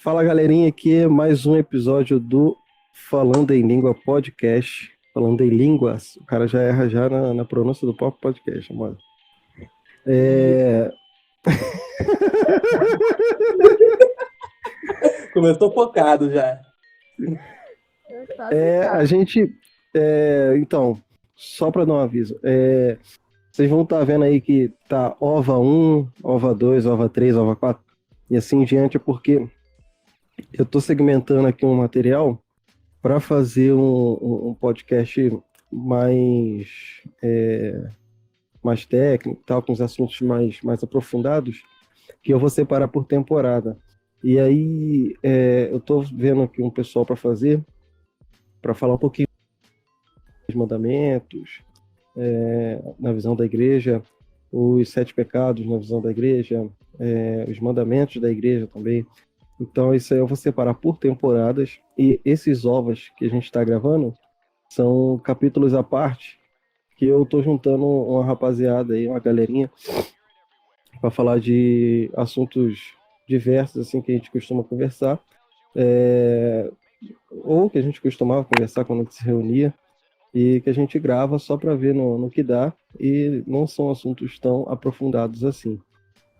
Fala galerinha, aqui é mais um episódio do Falando em Língua Podcast. Falando em línguas, o cara já erra já na pronúncia do próprio podcast, mano. É, Começou focado já. Tá citado. a gente. Então, só para dar um aviso, vocês vão estar vendo aí que tá OVA 1, OVA 2, OVA 3, OVA 4 e assim em diante, porque eu tô segmentando aqui um material para fazer um podcast mais, mais técnico, tal, com os assuntos mais aprofundados, que eu vou separar por temporada. E aí eu estou vendo aqui um pessoal para falar um pouquinho dos mandamentos, na visão da igreja, os 7 pecados na visão da igreja, os mandamentos da igreja também. Então isso aí eu vou separar por temporadas, e esses ovos que a gente está gravando são capítulos à parte, que eu tô juntando uma rapaziada aí, uma galerinha, para falar de assuntos diversos, assim, que a gente costuma conversar, ou que a gente costumava conversar quando a gente se reunia, e que a gente grava só para ver no que dá, e não são assuntos tão aprofundados assim,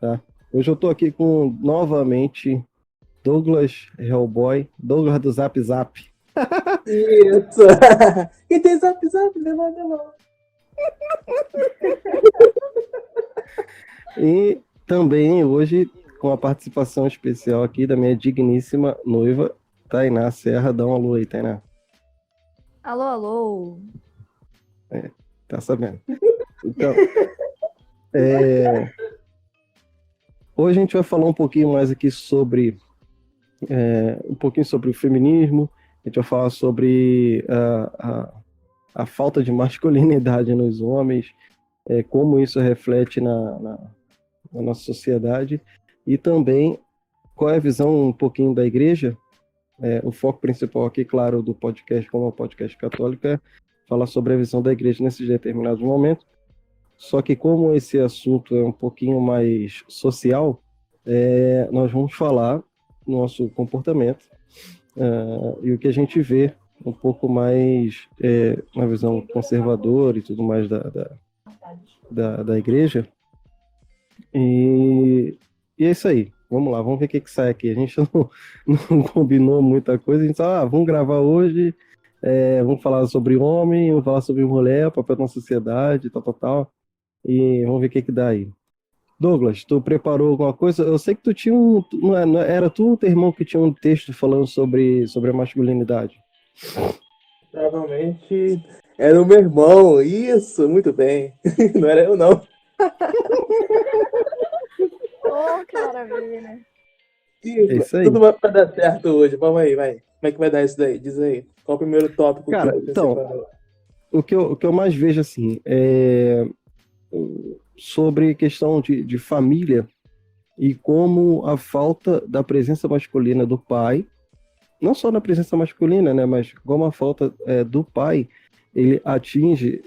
tá? Hoje eu tô aqui com, novamente, Douglas Hellboy, Douglas do Zap Zap. Isso! E tem zap zap, levanta a mão. E também hoje com a participação especial aqui da minha digníssima noiva, Tainá Serra. Dá um alô aí, Tainá. Alô, alô. Tá sabendo. Então, hoje a gente vai falar um pouquinho mais aqui sobre um pouquinho sobre o feminismo. A gente vai falar sobre a falta de masculinidade nos homens, como isso reflete na nossa sociedade, e também qual é a visão um pouquinho da igreja. O foco principal aqui, claro, do podcast, como é um podcast católico, é falar sobre a visão da igreja nesses determinados momentos. Só que como esse assunto é um pouquinho mais social, nós vamos falar do nosso comportamento e o que a gente vê um pouco mais na visão conservadora e tudo mais da igreja. E é isso aí. Vamos lá, vamos ver o que sai aqui. A gente não combinou muita coisa. A gente só, vamos gravar hoje, vamos falar sobre homem, vamos falar sobre mulher, papel na sociedade, tal. E vamos ver o que dá aí. Douglas, tu preparou alguma coisa? Eu sei que tu tinha era tu ou teu irmão que tinha um texto falando sobre a masculinidade? Provavelmente era o meu irmão. Isso, muito bem. Não era eu, não. Ô, que maravilha. É isso aí. Tudo vai dar certo hoje. Vamos aí, vai. Como é que vai dar isso daí? Diz aí. Qual o primeiro tópico que Cara, você então, separou? o que eu mais vejo assim sobre questão de família e como a falta da presença masculina do pai, não só na presença masculina, né, mas como a falta do pai, ele atinge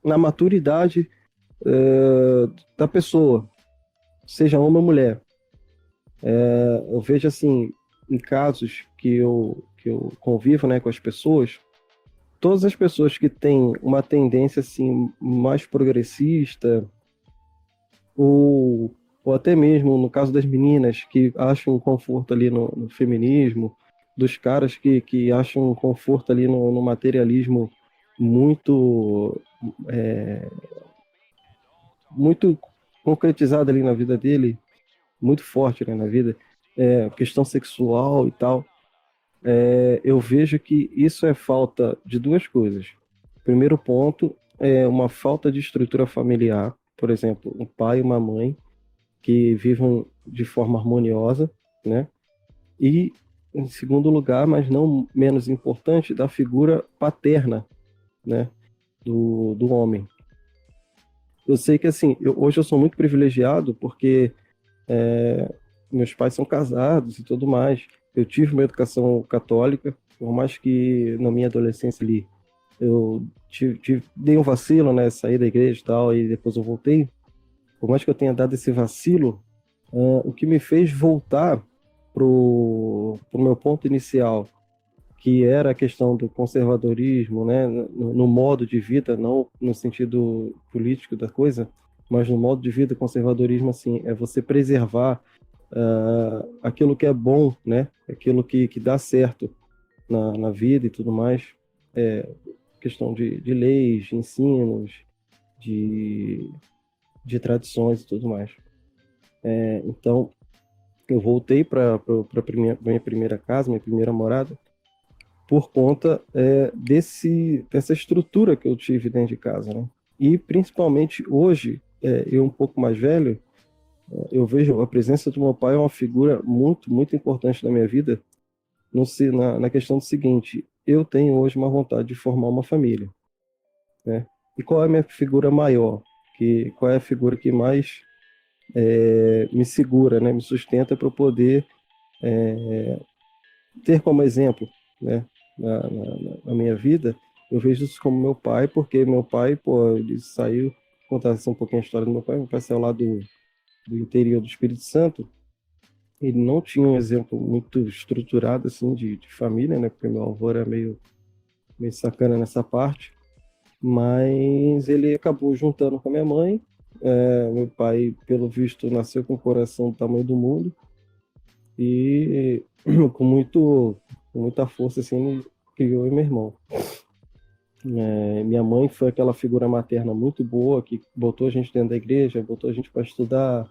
na maturidade da pessoa, seja homem ou mulher. Eu vejo assim, em casos que eu convivo, né, com as pessoas, todas as pessoas que têm uma tendência assim mais progressista, ou até mesmo no caso das meninas que acham um conforto ali no feminismo, dos caras que acham um conforto ali no materialismo muito muito concretizado ali na vida dele, muito forte, né, na vida, questão sexual e tal. Eu vejo que isso é falta de duas coisas. Primeiro ponto é uma falta de estrutura familiar, por exemplo, um pai e uma mãe que vivam de forma harmoniosa, né? E, em segundo lugar, mas não menos importante, da figura paterna, né? Do homem. Eu sei que, assim, hoje eu sou muito privilegiado porque meus pais são casados e tudo mais. Eu tive uma educação católica, por mais que na minha adolescência ali eu dei um vacilo, né? Saí da igreja e tal, e depois eu voltei. Por mais que eu tenha dado esse vacilo, o que me fez voltar pro meu ponto inicial, que era a questão do conservadorismo, né, no modo de vida, não no sentido político da coisa, mas no modo de vida, conservadorismo, assim, é você preservar aquilo que é bom, né, aquilo que dá certo na vida e tudo mais, questão de leis, de ensinos, de, de tradições e tudo mais. Então, eu voltei para minha primeira casa, minha primeira morada, por conta dessa estrutura que eu tive dentro de casa, né? E principalmente hoje, eu um pouco mais velho, eu vejo a presença do meu pai é uma figura muito, muito importante na minha vida, na questão do seguinte: eu tenho hoje uma vontade de formar uma família, né? E qual é a minha figura maior? Qual é a figura que mais me segura, né? Me sustenta para eu poder ter como exemplo, né? Na minha vida, eu vejo isso como meu pai, porque meu pai, pô, ele saiu, contar assim, um pouquinho a história do meu pai saiu lá do interior do Espírito Santo. Ele não tinha um exemplo muito estruturado, assim, de família, né? Porque meu avô era meio sacana nessa parte. Mas ele acabou juntando com a minha mãe. Meu pai, pelo visto, nasceu com o coração do tamanho do mundo. E com muita força, assim, ele criou eu e meu irmão. Minha mãe foi aquela figura materna muito boa, que botou a gente dentro da igreja, botou a gente para estudar,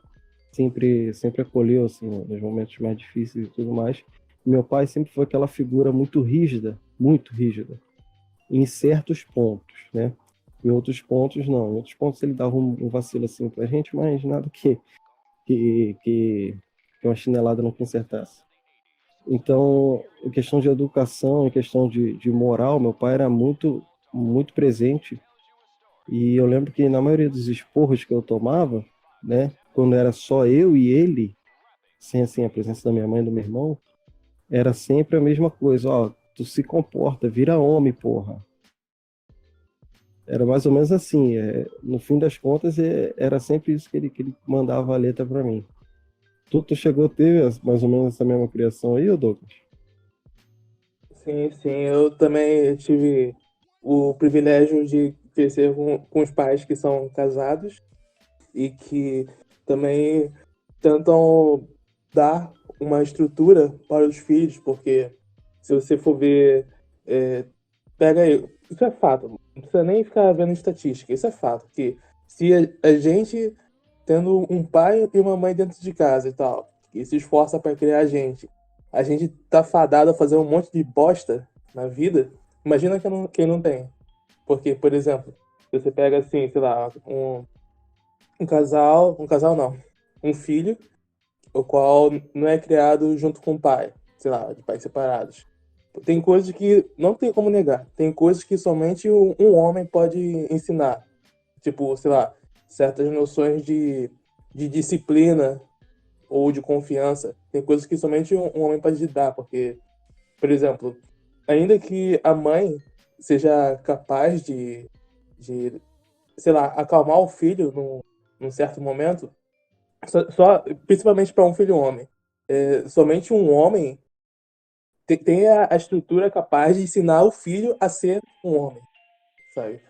sempre acolheu, assim, nos momentos mais difíceis e tudo mais. Meu pai sempre foi aquela figura muito rígida, em certos pontos, né? Em outros pontos, não. Em outros pontos ele dava um vacilo assim pra gente, mas nada que uma chinelada não consertasse. Então, em questão de educação, em questão de moral, meu pai era muito, muito presente. E eu lembro que na maioria dos esporros que eu tomava, né, quando era só eu e ele, sem assim a presença da minha mãe e do meu irmão, era sempre a mesma coisa: ó, tu se comporta, vira homem, porra. Era mais ou menos assim, no fim das contas era sempre isso que ele mandava a letra para mim. Tu chegou a ter mais ou menos essa mesma criação aí, ô Douglas? Sim, sim, eu também tive o privilégio de crescer com os pais que são casados e que também tentam dar uma estrutura para os filhos, porque se você for ver, é, pega aí, isso é fato, não precisa nem ficar vendo estatística, isso é fato, que se a gente tendo um pai e uma mãe dentro de casa e tal, que se esforça para criar a gente tá fadado a fazer um monte de bosta na vida, imagina quem não tem. Porque, por exemplo, se você pega assim, sei lá, um casal não, um filho, o qual não é criado junto com o pai, sei lá, de pais separados. Tem coisas que não tem como negar. Tem coisas que somente um homem pode ensinar. Tipo, sei lá, certas noções de disciplina ou de confiança. Tem coisas que somente um homem pode dar, porque, por exemplo, ainda que a mãe seja capaz de sei lá, acalmar o filho num certo momento, principalmente para um filho homem, somente um homem tem a estrutura capaz de ensinar o filho a ser um homem, sabe?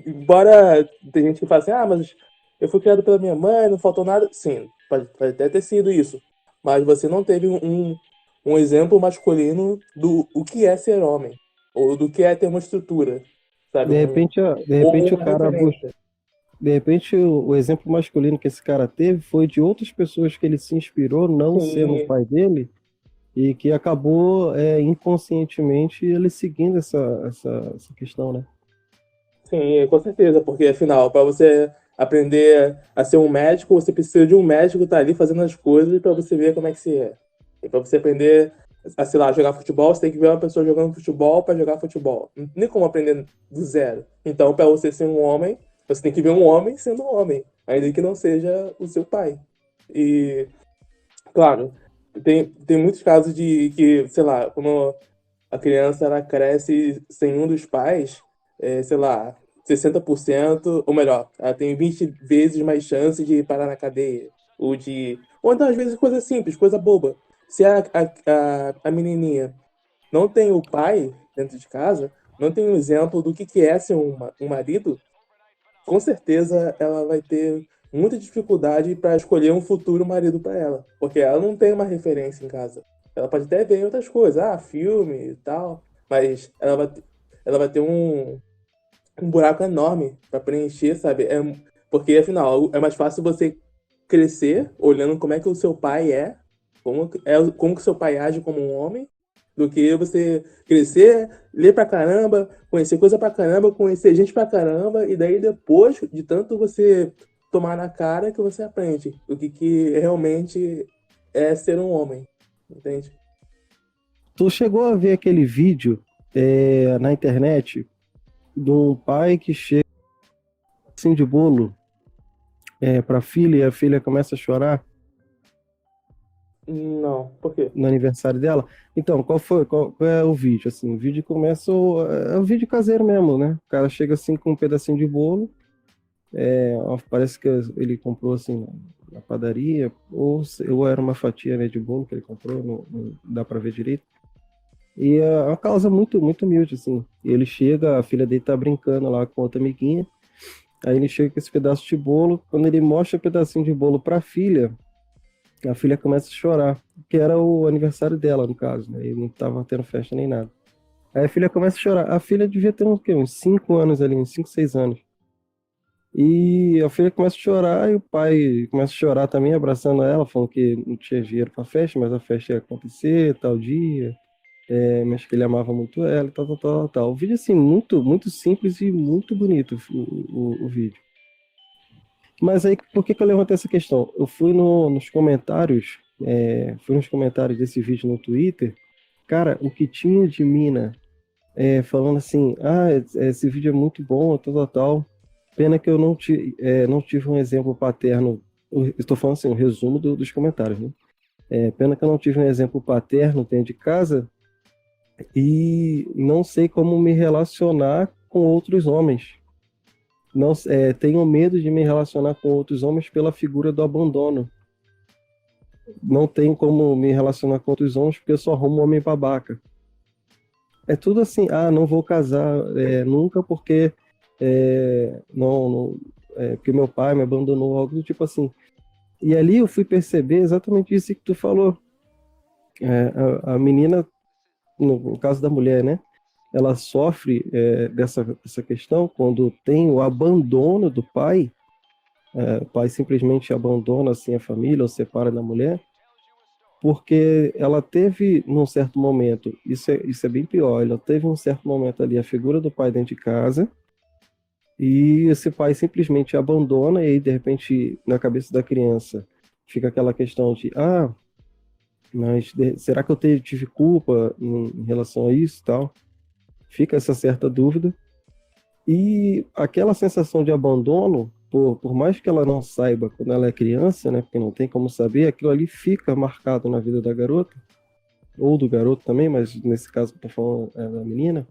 Embora tem gente que fala assim, ah, mas eu fui criado pela minha mãe, não faltou nada. Sim, pode até ter sido isso. Mas você não teve um exemplo masculino do o que é ser homem. Ou do que é ter uma estrutura, sabe? De Ou repente o uma cara referência. de repente o exemplo masculino que esse cara teve foi de outras pessoas que ele se inspirou, não sendo o Sim, pai dele, e que acabou inconscientemente ele seguindo essa questão, né? sim, com certeza. Porque, afinal, para você aprender a ser um médico, você precisa de um médico que tá ali fazendo as coisas para você ver como é que se é. E para você aprender a, sei lá, jogar futebol, você tem que ver uma pessoa jogando futebol para jogar futebol. Não tem como aprender do zero. Então, para você ser um homem, você tem que ver um homem sendo um homem, ainda que não seja o seu pai. E, claro, tem muitos casos de que, sei lá, quando a criança ela cresce sem um dos pais, sei lá, 60%, ou melhor, ela tem 20 vezes mais chance de parar na cadeia. Ou então, às vezes, coisa simples, coisa boba. se a menininha não tem o pai dentro de casa, não tem um exemplo do que é ser um marido, com certeza ela vai ter muita dificuldade para escolher um futuro marido para ela, porque ela não tem uma referência em casa. Ela pode até ver outras coisas, filme e tal, mas ela vai ter um buraco enorme para preencher, sabe? Porque afinal é mais fácil você crescer olhando como é que o seu pai como que o seu pai age como um homem, do que você crescer, ler pra caramba, conhecer coisa pra caramba, conhecer gente pra caramba, e daí depois de tanto você tomar na cara que você aprende o que realmente é ser um homem, entende? Tu chegou a ver aquele vídeo na internet de um pai que chega assim de bolo pra filha e a filha começa a chorar Não, por quê? no aniversário dela? Então, qual é o vídeo? Assim, o vídeo começa, é um vídeo caseiro mesmo, né? O cara chega assim com um pedacinho de bolo, parece que ele comprou assim na padaria, ou era uma fatia, né, de bolo que ele comprou, não dá pra ver direito. E é uma causa muito, muito humilde, assim. E ele chega, a filha dele tá brincando lá com outra amiguinha, aí ele chega com esse pedaço de bolo, quando ele mostra o pedacinho de bolo pra filha, a filha começa a chorar, que era o aniversário dela, no caso, né? E não tava tendo festa nem nada. Aí a filha começa a chorar. A filha devia ter uns 5 anos ali, uns 5, 6 anos. E a filha começa a chorar e o pai começa a chorar também, abraçando ela, falando que não tinha dinheiro pra festa, mas a festa ia acontecer, tal dia. Mas que ele amava muito ela, e tal, tal, tal, tal. O vídeo, assim, muito, muito simples e muito bonito, o vídeo. Mas aí, por que que eu levantei essa questão? Eu fui nos comentários desse vídeo no Twitter, cara, o que tinha de mina falando assim, esse vídeo é muito bom, tal, tal, tal. Pena que eu não tive um exemplo paterno. Estou falando assim, o resumo dos comentários, né? Pena que eu não tive um exemplo paterno dentro de casa e não sei como me relacionar com outros homens. Não, tenho medo de me relacionar com outros homens pela figura do abandono. Não tenho como me relacionar com outros homens porque eu só arrumo um homem babaca. É tudo assim, não vou casar nunca porque porque meu pai me abandonou, algo do tipo assim. E ali eu fui perceber exatamente isso que tu falou. A menina, no caso da mulher, né? Ela sofre dessa questão quando tem o abandono do pai. O pai simplesmente abandona assim a família ou separa da mulher, porque ela teve num certo momento, isso é bem pior, ela teve um certo momento ali a figura do pai dentro de casa e esse pai simplesmente abandona e aí de repente na cabeça da criança fica aquela questão de mas será que eu tive culpa em relação a isso e tal? Fica essa certa dúvida. E aquela sensação de abandono, por mais que ela não saiba quando ela é criança, né, porque não tem como saber, aquilo ali fica marcado na vida da garota, ou do garoto também, mas nesse caso que eu tô falando da menina,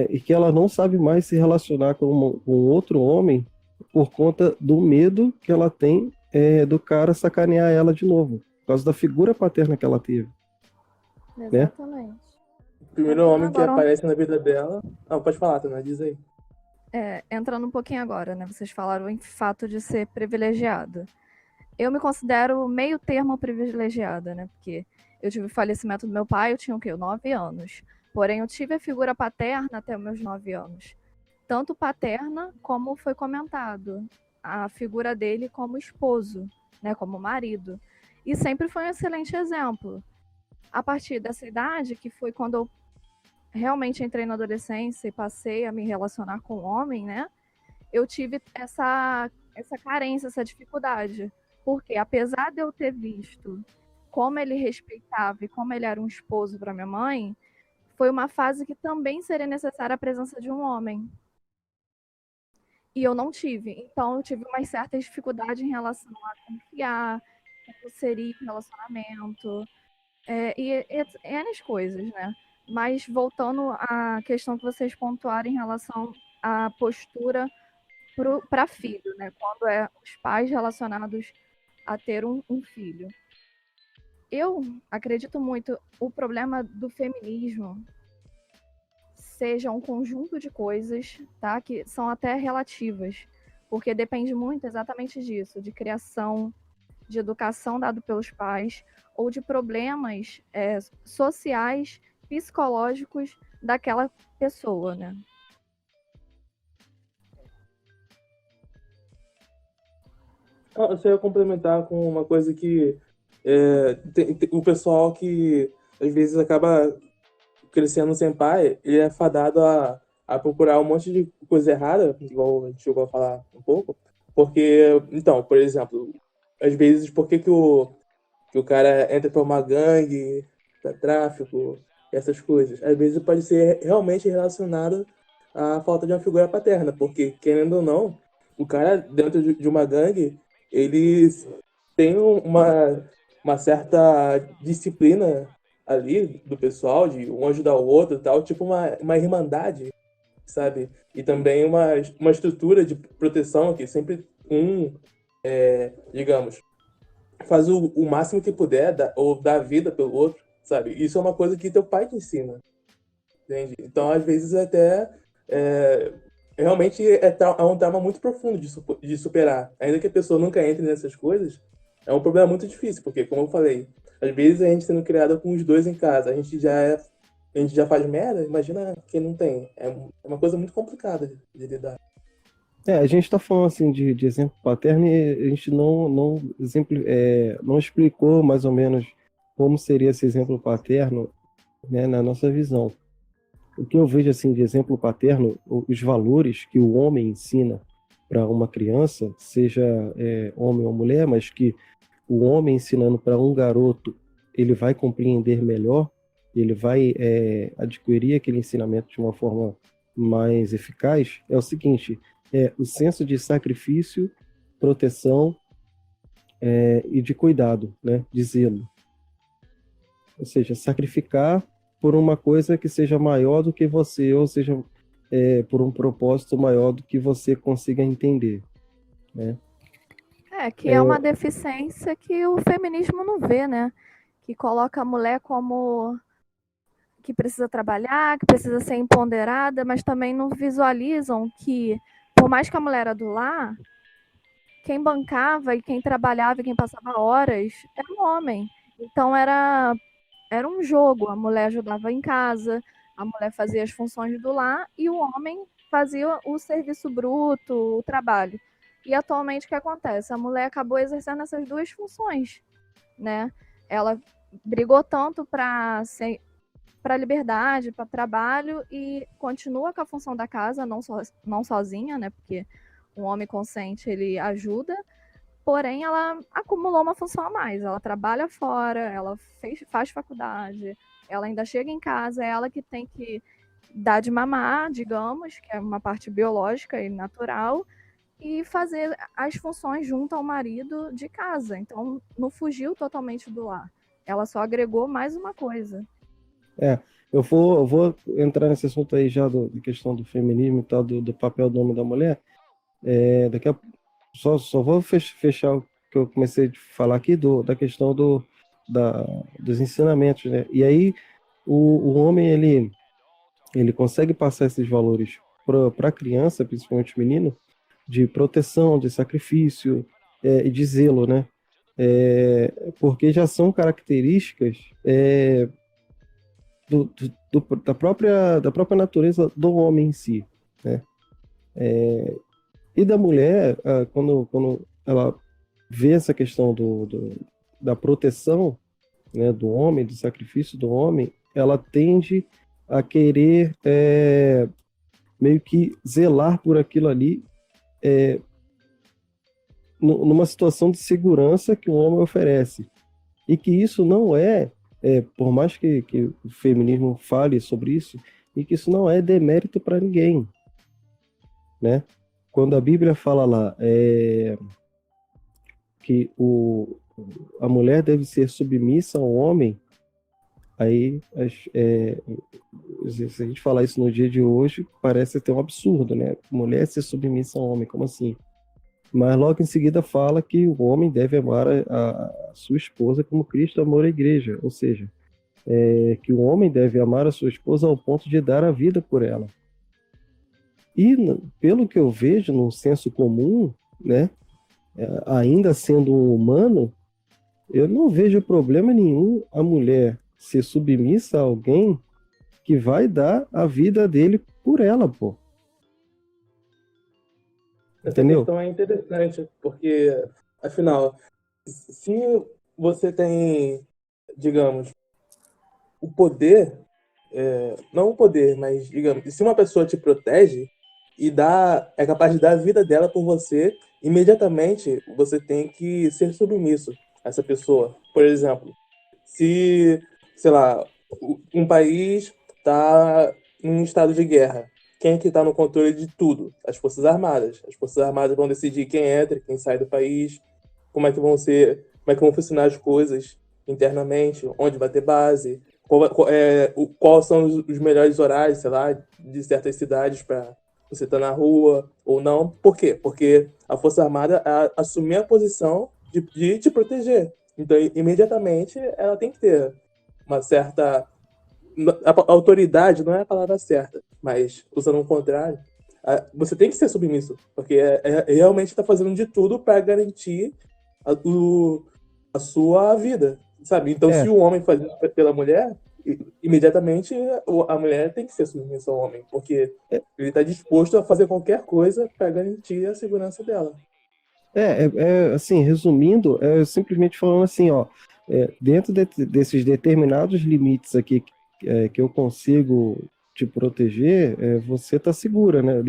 e que ela não sabe mais se relacionar com outro homem por conta do medo que ela tem do cara sacanear ela de novo, por causa da figura paterna que ela teve, né? Exatamente. O primeiro Entrando homem que agora, aparece na vida dela. Pode falar, Tana, diz aí. entrando um pouquinho agora, né? Vocês falaram em fato de ser privilegiada. Eu me considero meio termo privilegiada, né? Porque eu tive o falecimento do meu pai, eu tinha o quê? 9 anos. Porém, eu tive a figura paterna até os meus 9 anos. Tanto paterna, como foi comentado, a figura dele como esposo, né? Como marido. E sempre foi um excelente exemplo. A partir dessa idade, que foi quando eu realmente entrei na adolescência e passei a me relacionar com o homem, né? Eu tive essa carência, essa dificuldade. Porque apesar de eu ter visto como ele respeitava e como ele era um esposo para minha mãe, foi uma fase que também seria necessária a presença de um homem. E eu não tive. Então eu tive uma certa dificuldade em relação a confiar, como seria o relacionamento, e N coisas, né? Mas voltando à questão que vocês pontuaram em relação à postura para filho, né? Quando os pais relacionados a ter um filho. eu acredito muito o problema do feminismo seja um conjunto de coisas, tá? Que são até relativas, porque depende muito exatamente disso, de criação, de educação dado pelos pais, ou de problemas sociais, psicológicos daquela pessoa, né? Eu só ia complementar com uma coisa que o pessoal que às vezes acaba crescendo sem pai, ele é fadado a procurar um monte de coisa errada, igual a gente chegou a falar um pouco, porque, então, por exemplo, às vezes, por que que o cara entra pra uma gangue, pra tráfico, essas coisas? Às vezes pode ser realmente relacionado à falta de uma figura paterna, porque, querendo ou não, o cara dentro de uma gangue, ele tem uma certa disciplina ali do pessoal, de um ajudar o outro e tal, tipo uma irmandade, sabe? E também uma estrutura de proteção que sempre digamos, faz o máximo que puder, ou dá vida pelo outro, sabe? Isso é uma coisa que teu pai te ensina, entende? Então, às vezes, até é, realmente é um trauma muito profundo de superar. Ainda que a pessoa nunca entre nessas coisas, é um problema muito difícil, porque, como eu falei, às vezes a gente sendo criado com os dois em casa, a gente já faz merda, imagina quem não tem. É uma coisa muito complicada de lidar. A gente está falando assim de exemplo paterno e a gente não explicou mais ou menos como seria esse exemplo paterno, né, na nossa visão. O que eu vejo assim de exemplo paterno, os valores que o homem ensina para uma criança, seja homem ou mulher, mas que o homem ensinando para um garoto, ele vai compreender melhor, ele vai adquirir aquele ensinamento de uma forma mais eficaz, é o seguinte: o senso de sacrifício, proteção e de cuidado, né, de zelo. Ou seja, sacrificar por uma coisa que seja maior do que você, ou seja, por um propósito maior do que você consiga entender, né? Que é uma deficiência que o feminismo não vê, né? Que coloca a mulher como que precisa trabalhar, que precisa ser empoderada, mas também não visualizam que, por mais que a mulher era do lar, quem bancava e quem trabalhava e quem passava horas era o homem. Então era um jogo. A mulher ajudava em casa, a mulher fazia as funções do lar e o homem fazia o serviço bruto, o trabalho. E atualmente o que acontece? A mulher acabou exercendo essas duas funções, né? Ela brigou tanto para liberdade, para trabalho e continua com a função da casa, não sozinha, né? Porque um homem consciente ele ajuda, porém ela acumulou uma função a mais. Ela trabalha fora, ela faz faculdade, ela ainda chega em casa, é ela que tem que dar de mamar, digamos, que é uma parte biológica e natural, e fazer as funções junto ao marido de casa. Então não fugiu totalmente do lar. Ela só agregou mais uma coisa. Eu vou entrar nesse assunto aí já da questão do feminismo e tal, do papel do homem e da mulher. Daqui a só vou fechar o que eu comecei a falar aqui da questão dos ensinamentos, né? E aí o homem ele consegue passar esses valores para a criança, principalmente o menino, de proteção, de sacrifício e de zelo, né? Porque já são características da própria natureza do homem em si, né? E da mulher, quando ela vê essa questão da proteção, né, do homem, do sacrifício do homem, ela tende a querer meio que zelar por aquilo ali, numa situação de segurança que o homem oferece. E que isso não por mais que o feminismo fale sobre isso, e que isso não é demérito para ninguém, né? Quando a Bíblia fala lá que a mulher deve ser submissa ao homem, aí se a gente falar isso no dia de hoje, parece até um absurdo, né? Mulher ser submissa ao homem, como assim? Mas logo em seguida fala que o homem deve amar a sua esposa como Cristo amou a igreja, ou seja, que o homem deve amar a sua esposa ao ponto de dar a vida por ela. E pelo que eu vejo no senso comum, né, ainda sendo um humano, eu não vejo problema nenhum a mulher ser submissa a alguém que vai dar a vida dele por ela, pô. Essa Entendeu? questão é interessante, porque, afinal, se você tem, digamos, o poder, não o poder, mas, digamos, se uma pessoa te protege e é capaz de dar a vida dela por você, imediatamente você tem que ser submisso a essa pessoa. Por exemplo, se, sei lá, um país está em estado de guerra, quem é que está no controle de tudo? As Forças Armadas. As Forças Armadas vão decidir quem entra, quem sai do país, como é que vão funcionar as coisas internamente, onde vai ter base, quais são os melhores horários, sei lá, de certas cidades para você estar na rua ou não. Por quê? Porque a Força Armada assumiu a posição de te proteger. Então, imediatamente, ela tem que ter uma certa. A autoridade não é a palavra certa, mas usando o contrário, você tem que ser submisso, porque realmente está fazendo de tudo para garantir a sua vida, sabe? Então, se É, o homem faz isso pela mulher, imediatamente a mulher tem que ser submissa ao homem, porque ele está disposto a fazer qualquer coisa para garantir a segurança dela. assim, resumindo, simplesmente falando assim, ó, dentro desses determinados limites aqui que eu consigo te proteger, você está segura, né?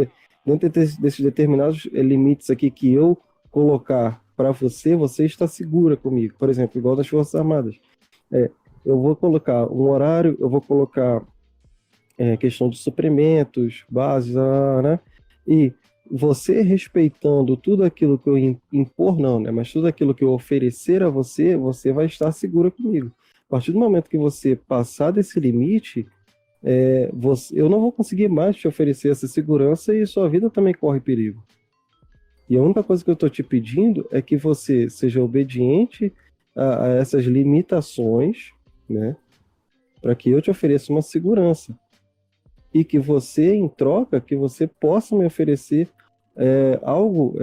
Dentro desses determinados limites aqui que eu colocar para você, você está segura comigo. Por exemplo, igual das Forças Armadas. É, eu vou colocar um horário, eu vou colocar questão de suprimentos, bases, né? E você respeitando tudo aquilo que eu impor, não, né? Mas tudo aquilo que eu oferecer a você, você vai estar segura comigo. A partir do momento que você passar desse limite, eu não vou conseguir mais te oferecer essa segurança e sua vida também corre perigo. E a única coisa que eu estou te pedindo é que você seja obediente a essas limitações, né? Para que eu te ofereça uma segurança e que você, em troca, que você possa me oferecer algo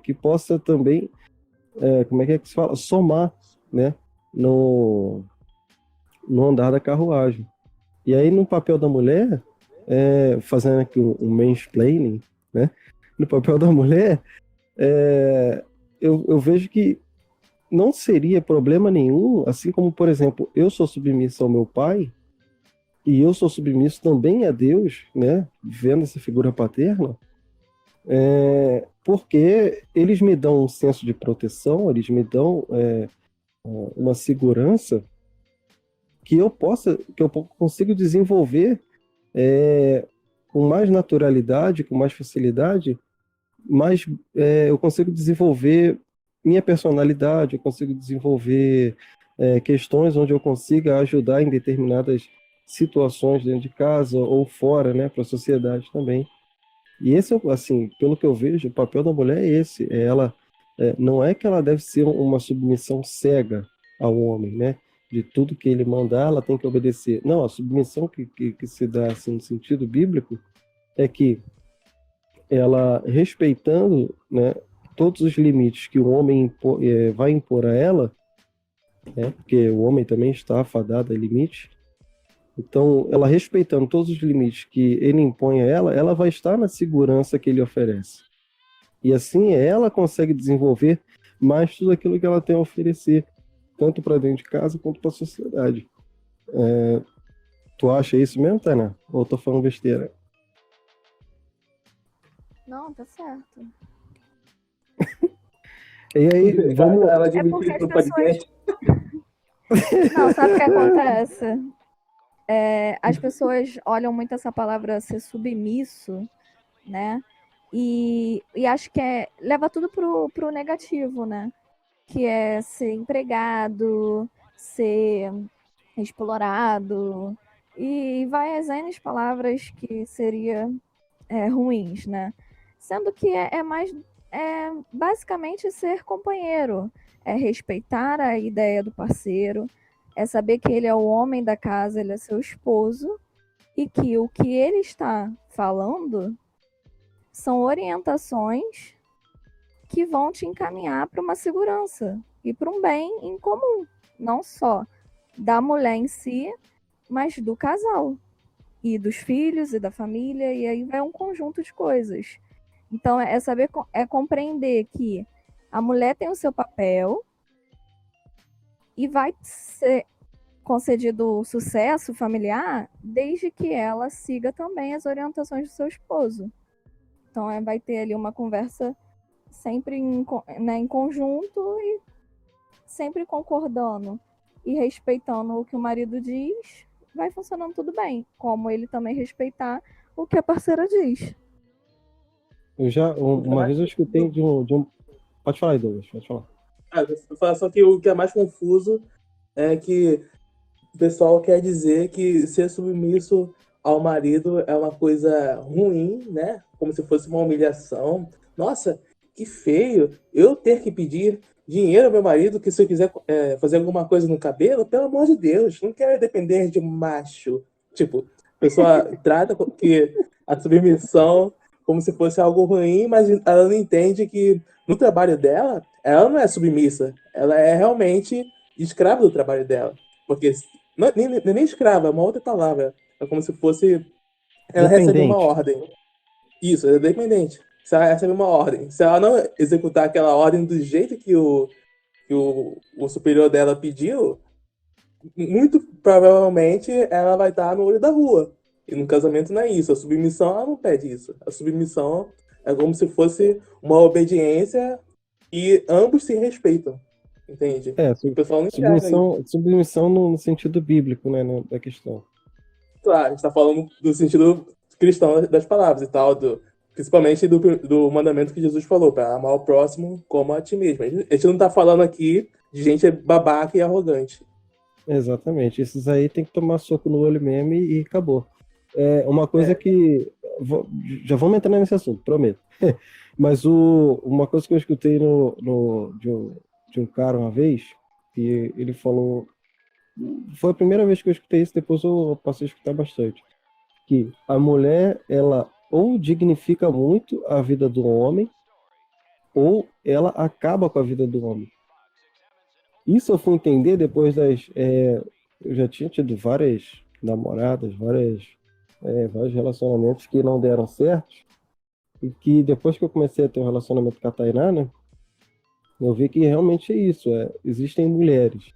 que possa também, como é que se fala? Somar, né? No, no andar da carruagem. E aí, no papel da mulher, fazendo aqui um mansplaining, né? No papel da mulher, eu vejo que não seria problema nenhum, assim como, por exemplo, eu sou submisso ao meu pai, e eu sou submisso também a Deus, né? Vendo essa figura paterna, porque eles me dão um senso de proteção, eles me dão uma segurança que eu consigo desenvolver com mais naturalidade, com mais facilidade, mas eu consigo desenvolver minha personalidade, eu consigo desenvolver questões onde eu consiga ajudar em determinadas situações dentro de casa ou fora, né, para a sociedade também. E esse, assim, pelo que eu vejo, o papel da mulher é esse. Ela não é que ela deve ser uma submissão cega ao homem, né? De tudo que ele mandar, ela tem que obedecer. Não, a submissão que se dá assim, no sentido bíblico é que ela, respeitando, né, todos os limites que o homem vai impor a ela, né, porque o homem também está afadado a limites, então, ela respeitando todos os limites que ele impõe a ela, ela vai estar na segurança que ele oferece. E assim, ela consegue desenvolver mais tudo aquilo que ela tem a oferecer, tanto para dentro de casa quanto para a sociedade. Tu acha isso mesmo, Tainá? Ou eu tô falando besteira? Não, tá certo. E aí, vamos. Ela É porque admitiu as no pessoas. podcast. Não, sabe o que acontece? As pessoas olham muito essa palavra ser submisso, né? E acho que leva tudo pro negativo, né? Que é ser empregado, ser explorado, e vai as N palavras que seria ruins, né? Sendo que é basicamente ser companheiro, é respeitar a ideia do parceiro, é saber que ele é o homem da casa, ele é seu esposo, e que o que ele está falando são orientações que vão te encaminhar para uma segurança e para um bem em comum, não só da mulher em si, mas do casal e dos filhos e da família, e aí vai um conjunto de coisas. Então é saber, é compreender que a mulher tem o seu papel e vai ser concedido sucesso familiar desde que ela siga também as orientações do seu esposo. Então vai ter ali uma conversa sempre em conjunto e sempre concordando e respeitando o que o marido diz, vai funcionando tudo bem. Como ele também respeitar o que a parceira diz. Uma vez eu escutei de um... Pode falar aí, Douglas, pode falar. Eu vou falar só que o que é mais confuso é que o pessoal quer dizer que ser submisso ao marido é uma coisa ruim, né? Como se fosse uma humilhação. Nossa, que feio eu ter que pedir dinheiro ao meu marido, que se eu quiser fazer alguma coisa no cabelo, pelo amor de Deus, não quero depender de um macho. Tipo, a pessoa trata que a submissão como se fosse algo ruim, mas ela não entende que no trabalho dela, ela não é submissa, ela é realmente escrava do trabalho dela. Porque nem escrava, é uma outra palavra. É como se fosse. Ela recebe uma ordem. Isso, ela é dependente. Se ela recebe uma ordem, se ela não executar aquela ordem do jeito que o superior dela pediu, muito provavelmente ela vai estar no olho da rua. E no casamento não é isso. A submissão, ela não pede isso. A submissão é como se fosse uma obediência e ambos se respeitam. Entende? O pessoal não submissão no sentido bíblico, né, da questão. Claro, a gente está falando do sentido cristão das palavras e tal, principalmente do mandamento que Jesus falou, para amar o próximo como a ti mesmo. A gente não está falando aqui de gente babaca e arrogante. Exatamente. Esses aí tem que tomar soco no olho mesmo e acabou. Uma coisa que... Já vamos entrar nesse assunto, prometo. Mas uma coisa que eu escutei de um cara uma vez, e ele falou... Foi a primeira vez que eu escutei isso, depois eu passei a escutar bastante. Que a mulher, ela ou dignifica muito a vida do homem, ou ela acaba com a vida do homem. Isso eu fui entender depois eu já tinha tido várias namoradas, vários relacionamentos que não deram certo, e que depois que eu comecei a ter um relacionamento com a Tainá, né, eu vi que realmente é isso. Existem mulheres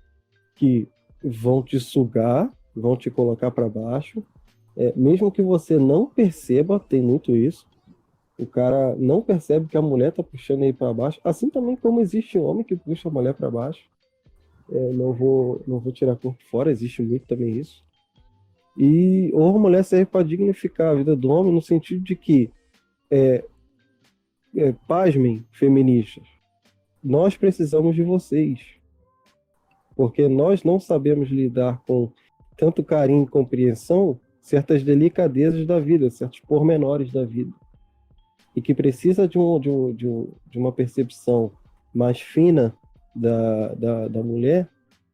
que vão te sugar, vão te colocar para baixo, mesmo que você não perceba, tem muito isso. O cara não percebe que a mulher tá puxando ele para baixo, assim também como existe um homem que puxa a mulher para baixo. Não vou tirar corpo fora, existe muito também isso. Ou a mulher serve para dignificar a vida do homem no sentido de que, pasmem, feministas, nós precisamos de vocês. Porque nós não sabemos lidar com tanto carinho e compreensão certas delicadezas da vida, certos pormenores da vida. E que precisa de uma percepção mais fina da mulher,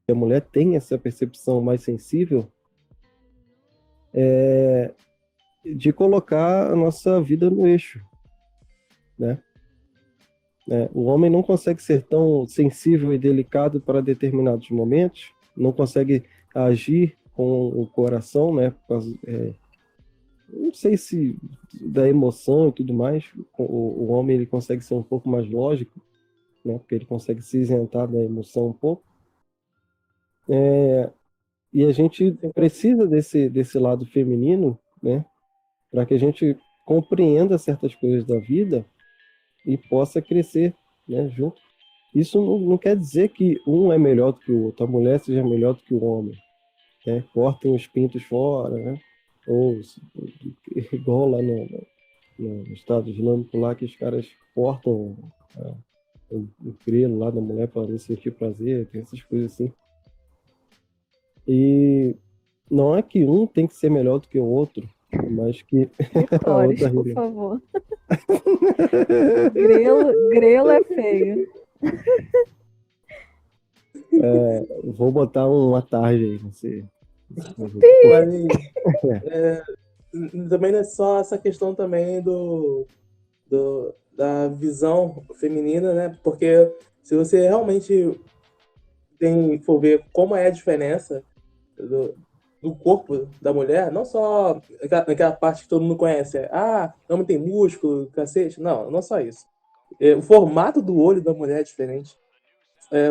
que a mulher tem essa percepção mais sensível, de colocar a nossa vida no eixo, né? O homem não consegue ser tão sensível e delicado para determinados momentos, não consegue agir com o coração, né? Não sei se da emoção e tudo mais. O homem ele consegue ser um pouco mais lógico, né? Porque ele consegue se isentar da emoção um pouco. E a gente precisa desse lado feminino, né? Para que a gente compreenda certas coisas da vida e possa crescer, né, junto. Isso não quer dizer que um é melhor do que o outro, a mulher seja melhor do que o homem, né? Cortem os pintos fora, né? Ou igual lá no Estado Islâmico lá, que os caras cortam o grelo lá da mulher para não sentir prazer, tem essas coisas assim. E não é que um tem que ser melhor do que o outro, Mas que a Clitóris, outra por ri. favor. Grelo é feio. Vou botar uma tarde aí, não sei. Mas é, também não é só essa questão também da visão feminina, né? Porque se você realmente for ver como é a diferença do corpo da mulher, não só naquela parte que todo mundo conhece, homem tem músculo, cacete. Não, não é só isso. O formato do olho da mulher é diferente.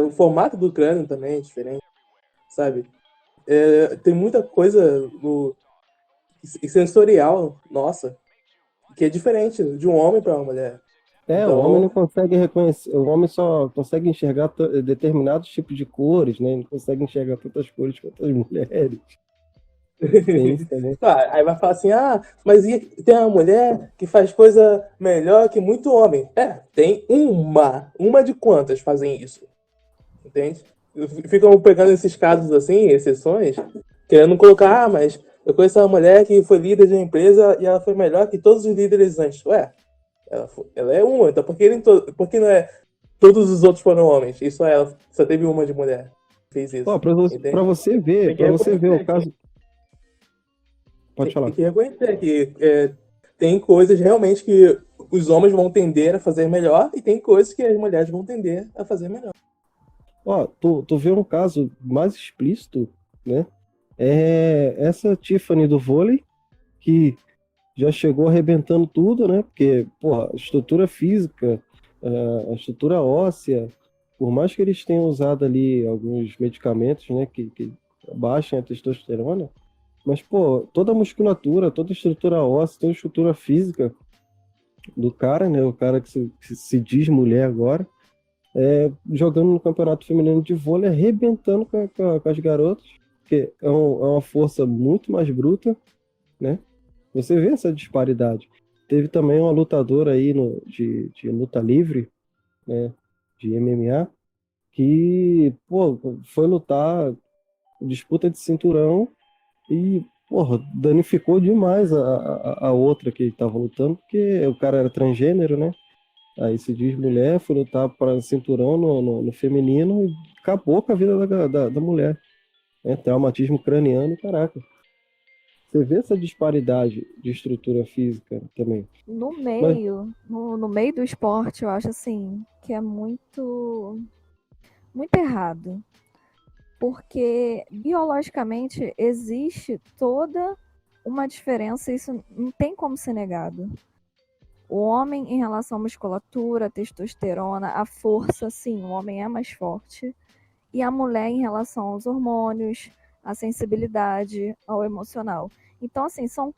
O formato do crânio também é diferente, sabe? Tem muita coisa sensorial, nossa, que é diferente de um homem para uma mulher. O homem não Então, consegue reconhecer, o homem só consegue enxergar determinados tipos de cores, né? Ele não consegue enxergar tantas cores quanto as mulheres. Tem isso também. tá, aí vai falar assim, mas tem uma mulher que faz coisa melhor que muito homem. Tem uma de quantas fazem isso, entende? Ficam pegando esses casos assim, exceções, querendo colocar, mas eu conheço uma mulher que foi líder de uma empresa e ela foi melhor que todos os líderes antes. Ué, ela é uma, então por que não é todos os outros foram homens? E só ela, só teve uma de mulher que fez Ó, isso, pra entende? você ver, Tem que para você ver o reconhecer caso. Pode tem falar. que reconhecer que tem coisas realmente que os homens vão tender a fazer melhor e tem coisas que as mulheres vão tender a fazer melhor. Ó, tu vê um caso mais explícito, né? É essa Tiffany do vôlei, que já chegou arrebentando tudo, né? Porque, porra, a estrutura física, a estrutura óssea, por mais que eles tenham usado ali alguns medicamentos, né, que baixam a testosterona, mas, pô, toda a musculatura, toda a estrutura óssea, toda a estrutura física do cara, né? O cara que se diz mulher agora, jogando no campeonato feminino de vôlei, arrebentando com as garotas, porque é uma força muito mais bruta, né? Você vê essa disparidade. Teve também uma lutadora aí de luta livre, né? De MMA, que, pô, foi lutar disputa de cinturão e, porra, danificou demais a outra que estava lutando, porque o cara era transgênero, né? Aí se diz mulher, foi lutar para cinturão no feminino e acabou com a vida da mulher. Né? Traumatismo craniano, caraca. Você vê essa disparidade de estrutura física também. No Mas, meio, no meio do esporte, eu acho assim que é muito, muito errado. Porque biologicamente existe toda uma diferença, isso não tem como ser negado. O homem em relação à musculatura, à testosterona, à força, sim, o homem é mais forte. E a mulher em relação aos hormônios, à sensibilidade, ao emocional. Então, assim, são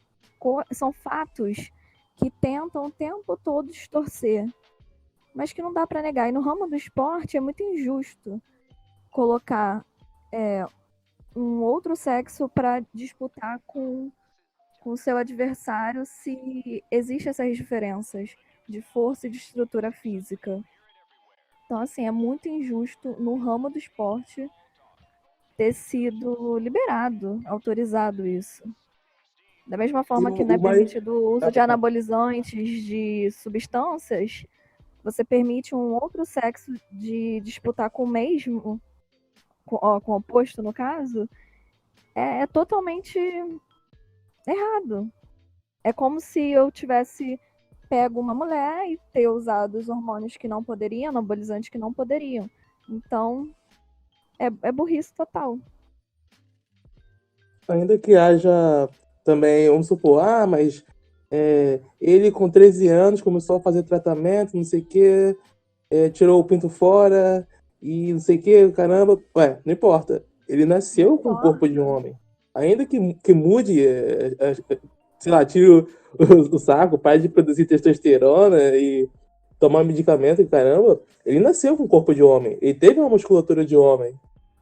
fatos que tentam o tempo todo distorcer, mas que não dá para negar. E no ramo do esporte é muito injusto colocar um outro sexo para disputar com o seu adversário se existem essas diferenças de força e de estrutura física. Então, assim, é muito injusto no ramo do esporte ter sido liberado, autorizado isso. Da mesma forma que não é Mais. permitido o uso de anabolizantes, de substâncias, você permite um outro sexo de disputar com o mesmo, com o oposto no caso, é totalmente errado. É como se eu tivesse pego uma mulher e ter usado os hormônios que não poderiam, anabolizantes que não poderiam. Então, é burrice total. Ainda que haja também, vamos supor, mas ele com 13 anos começou a fazer tratamento, não sei o quê, tirou o pinto fora e não sei o quê, caramba. Ué, não importa. Ele nasceu com o corpo de um homem. Ainda que mude, sei lá, tire o saco, pare de produzir testosterona e tomar medicamento e caramba, ele nasceu com o corpo de homem. Ele teve uma musculatura de homem.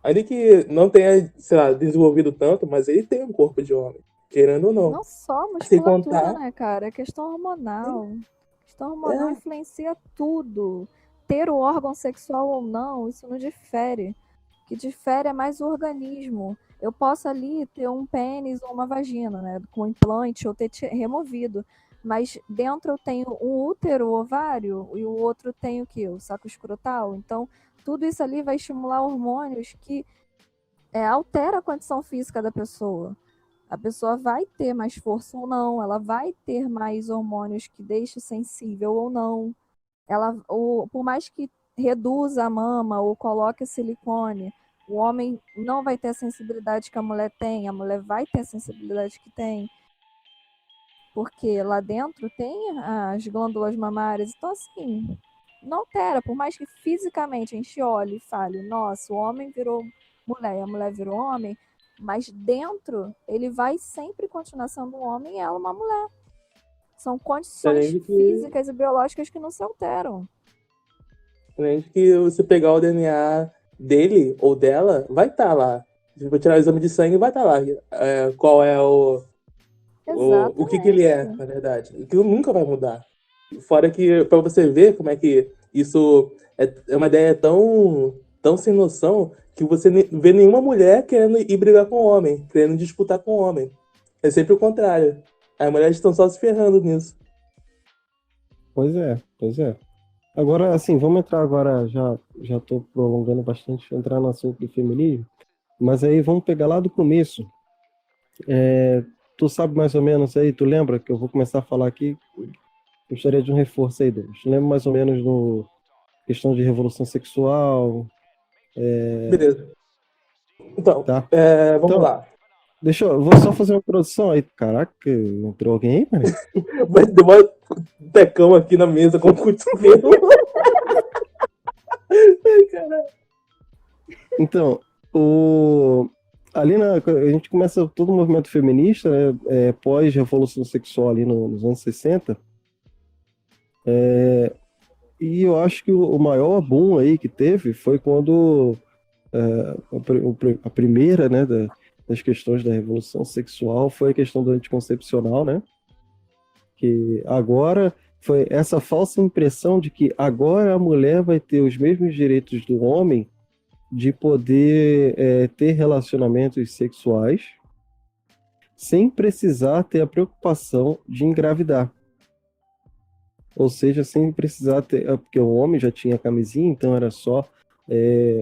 Ainda que não tenha, sei lá, desenvolvido tanto, mas ele tem um corpo de homem, querendo ou não. Não só Sem musculatura, contar, né, cara? É questão hormonal. A questão hormonal é, influencia tudo. Ter o órgão sexual ou não, isso não difere. O que difere é mais o organismo. Eu posso ali ter um pênis ou uma vagina, né? Com implante ou ter removido. Mas dentro eu tenho um útero, o ovário, e o outro tem o quê? O saco escrotal. Então, tudo isso ali vai estimular hormônios que altera a condição física da pessoa. A pessoa vai ter mais força ou não, ela vai ter mais hormônios que deixam sensível ou não. Por mais que reduza a mama ou coloque silicone, o homem não vai ter a sensibilidade que a mulher tem, a mulher vai ter a sensibilidade que tem, porque lá dentro tem as glândulas mamárias. Então, assim, não altera, por mais que fisicamente a gente olhe e fale, nossa, o homem virou mulher e a mulher virou homem, mas dentro ele vai sempre continuar sendo um homem e ela uma mulher. São condições Além de que, físicas e biológicas que não se alteram. além de que você pegar o DNA dele ou dela, vai estar lá. Se você tirar o exame de sangue, vai estar lá. Qual é o que ele é, Exatamente. na verdade. Aquilo nunca vai mudar. Fora que, pra você ver como é que isso é uma ideia tão sem noção que você vê nenhuma mulher querendo ir brigar com o homem, querendo disputar com o homem. É sempre o contrário. As mulheres estão só se ferrando nisso. Pois é, pois é. Agora, assim, vamos entrar agora, já tô prolongando bastante, entrar no assunto do feminismo, mas aí vamos pegar lá do começo. Tu sabe mais ou menos aí, tu lembra que eu vou começar a falar aqui, gostaria de um reforço aí, Douglas. Lembra mais ou menos no questão de revolução sexual, Beleza. Então, tá? vamos Então, lá. vou só fazer uma introdução aí. Caraca, entrou alguém aí, mano? Vai ter um tecão aqui na mesa com o cotovelo. Ai, caralho. Então, ali a gente começa todo o movimento feminista, né, pós-revolução sexual ali nos anos 60, e eu acho que o maior boom aí que teve foi quando a primeira, né, das questões da revolução sexual foi a questão do anticoncepcional, né? Que agora foi essa falsa impressão de que agora a mulher vai ter os mesmos direitos do homem de poder ter relacionamentos sexuais sem precisar ter a preocupação de engravidar. Ou seja, sem precisar ter. Porque o homem já tinha camisinha, então era só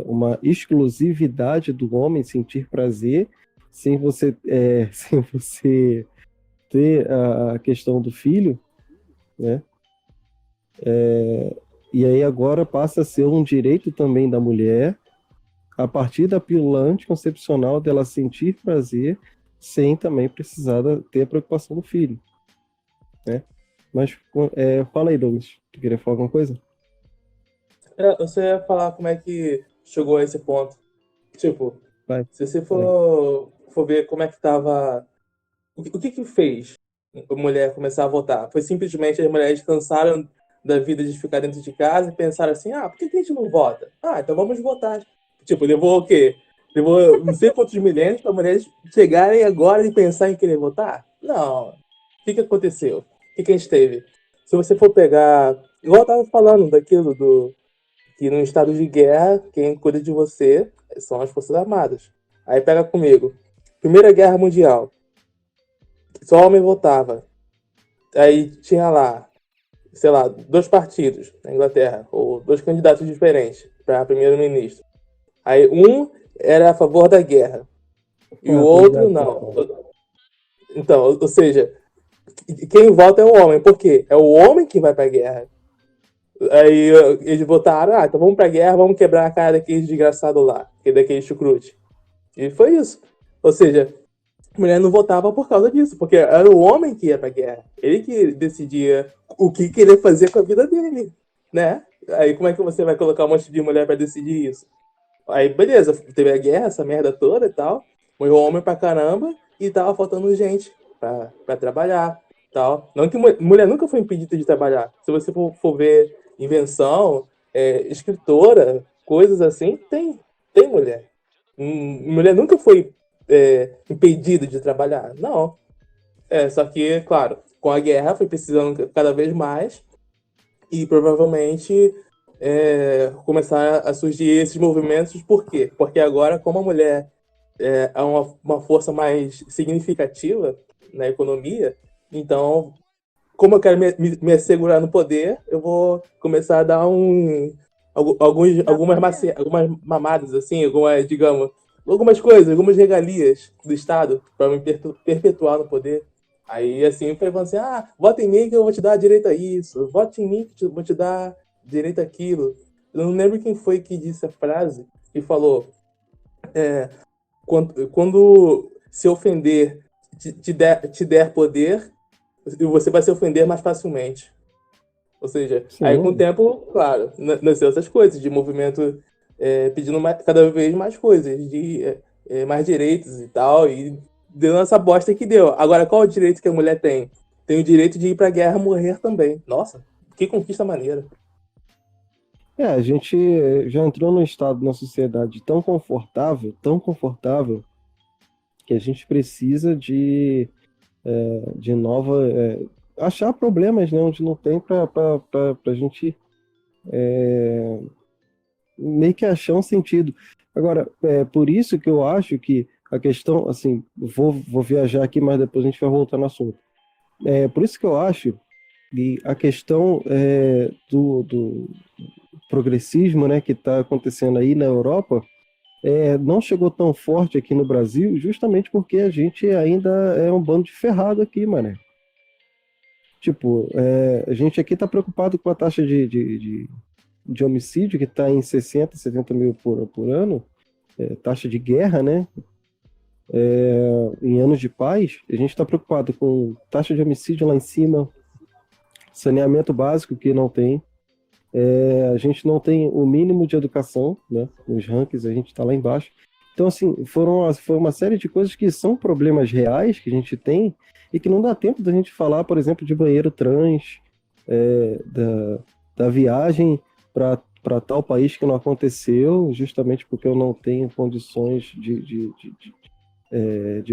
uma exclusividade do homem sentir prazer, sem você, sem você ter a questão do filho, né? E aí agora passa a ser um direito também da mulher, a partir da pílula anticoncepcional, dela sentir prazer, sem também precisar ter a preocupação do filho, né? Mas fala aí, Douglas, tu queria falar alguma coisa? Você ia falar como é que chegou a esse ponto. Tipo, Vai, se você fala aí. for ver como é que tava. O que fez a mulher começar a votar? Foi simplesmente as mulheres cansaram da vida de ficar dentro de casa e pensaram assim: por que a gente não vota? Então vamos votar. Tipo, levou o quê? Levou não sei quantos milênios para mulheres chegarem agora e pensar em querer votar? Não. O que aconteceu? O que a gente teve? Se você for pegar. Igual eu tava falando daquilo que no estado de guerra, quem cuida de você são as Forças Armadas. Aí pega comigo. Primeira Guerra Mundial. Só homem votava. Aí tinha lá, sei lá, dois partidos na Inglaterra, ou dois candidatos diferentes para primeiro-ministro. Aí um era a favor da guerra e o Tô outro ligado, tá? não. Então, ou seja, quem vota é o homem. Por quê? É o homem que vai pra guerra. Aí eles votaram, então vamos pra guerra, vamos quebrar a cara daquele desgraçado lá, daquele chucrute. E foi isso. Ou seja, a mulher não votava por causa disso, porque era o homem que ia pra guerra. Ele que decidia o que queria fazer com a vida dele, né? Aí como é que você vai colocar um monte de mulher pra decidir isso? Aí beleza, teve a guerra, essa merda toda e tal, morreu homem pra caramba e tava faltando gente pra trabalhar, tal. Não que mulher nunca foi impedida de trabalhar. Se você for ver invenção, escritora, coisas assim, tem mulher. Mulher nunca foi impedida de trabalhar. Não. Só que, claro, com a guerra foi precisando cada vez mais e provavelmente começar a surgir esses movimentos. Por quê? Porque agora, como a mulher é uma força mais significativa na economia. Então, como eu quero me assegurar no poder, eu vou começar a dar Dá poder. algumas mamadas, assim, algumas, digamos, algumas coisas, algumas regalias do Estado para me perpetuar no poder. Aí, assim, foi falando assim, vota em mim que eu vou te dar direito a isso, vote em mim que eu vou te dar direito àquilo. Eu não lembro quem foi que disse a frase, que falou, quando se ofender te der poder, você vai se ofender mais facilmente. Ou seja, aí com o Sim. tempo, claro, nasceu essas coisas, de movimento pedindo cada vez mais coisas, mais direitos e tal, e deu essa bosta que deu. Agora, qual é o direito que a mulher tem? Tem o direito de ir pra guerra morrer também. Nossa, que conquista maneira. A gente já entrou num estado na sociedade tão confortável, que a gente precisa de nova. Achar problemas, né, onde não tem para a gente meio que achar um sentido. Agora, é por isso que eu acho que a questão, assim, vou viajar aqui, mas depois a gente vai voltar no assunto. É por isso que eu acho que a questão do progressismo, né, que está acontecendo aí na Europa, não chegou tão forte aqui no Brasil, justamente porque a gente ainda é um bando de ferrado aqui, mano. Tipo, a gente aqui está preocupado com a taxa de homicídio, que está em 60, 70 mil por ano, taxa de guerra, né? Em anos de paz, a gente está preocupado com taxa de homicídio lá em cima, saneamento básico que não tem, a gente não tem o mínimo de educação, né? Nos rankings a gente está lá embaixo. Então, assim, foi uma série de coisas que são problemas reais que a gente tem e que não dá tempo da gente falar, por exemplo, de banheiro trans, da viagem para tal país que não aconteceu, justamente porque eu não tenho condições de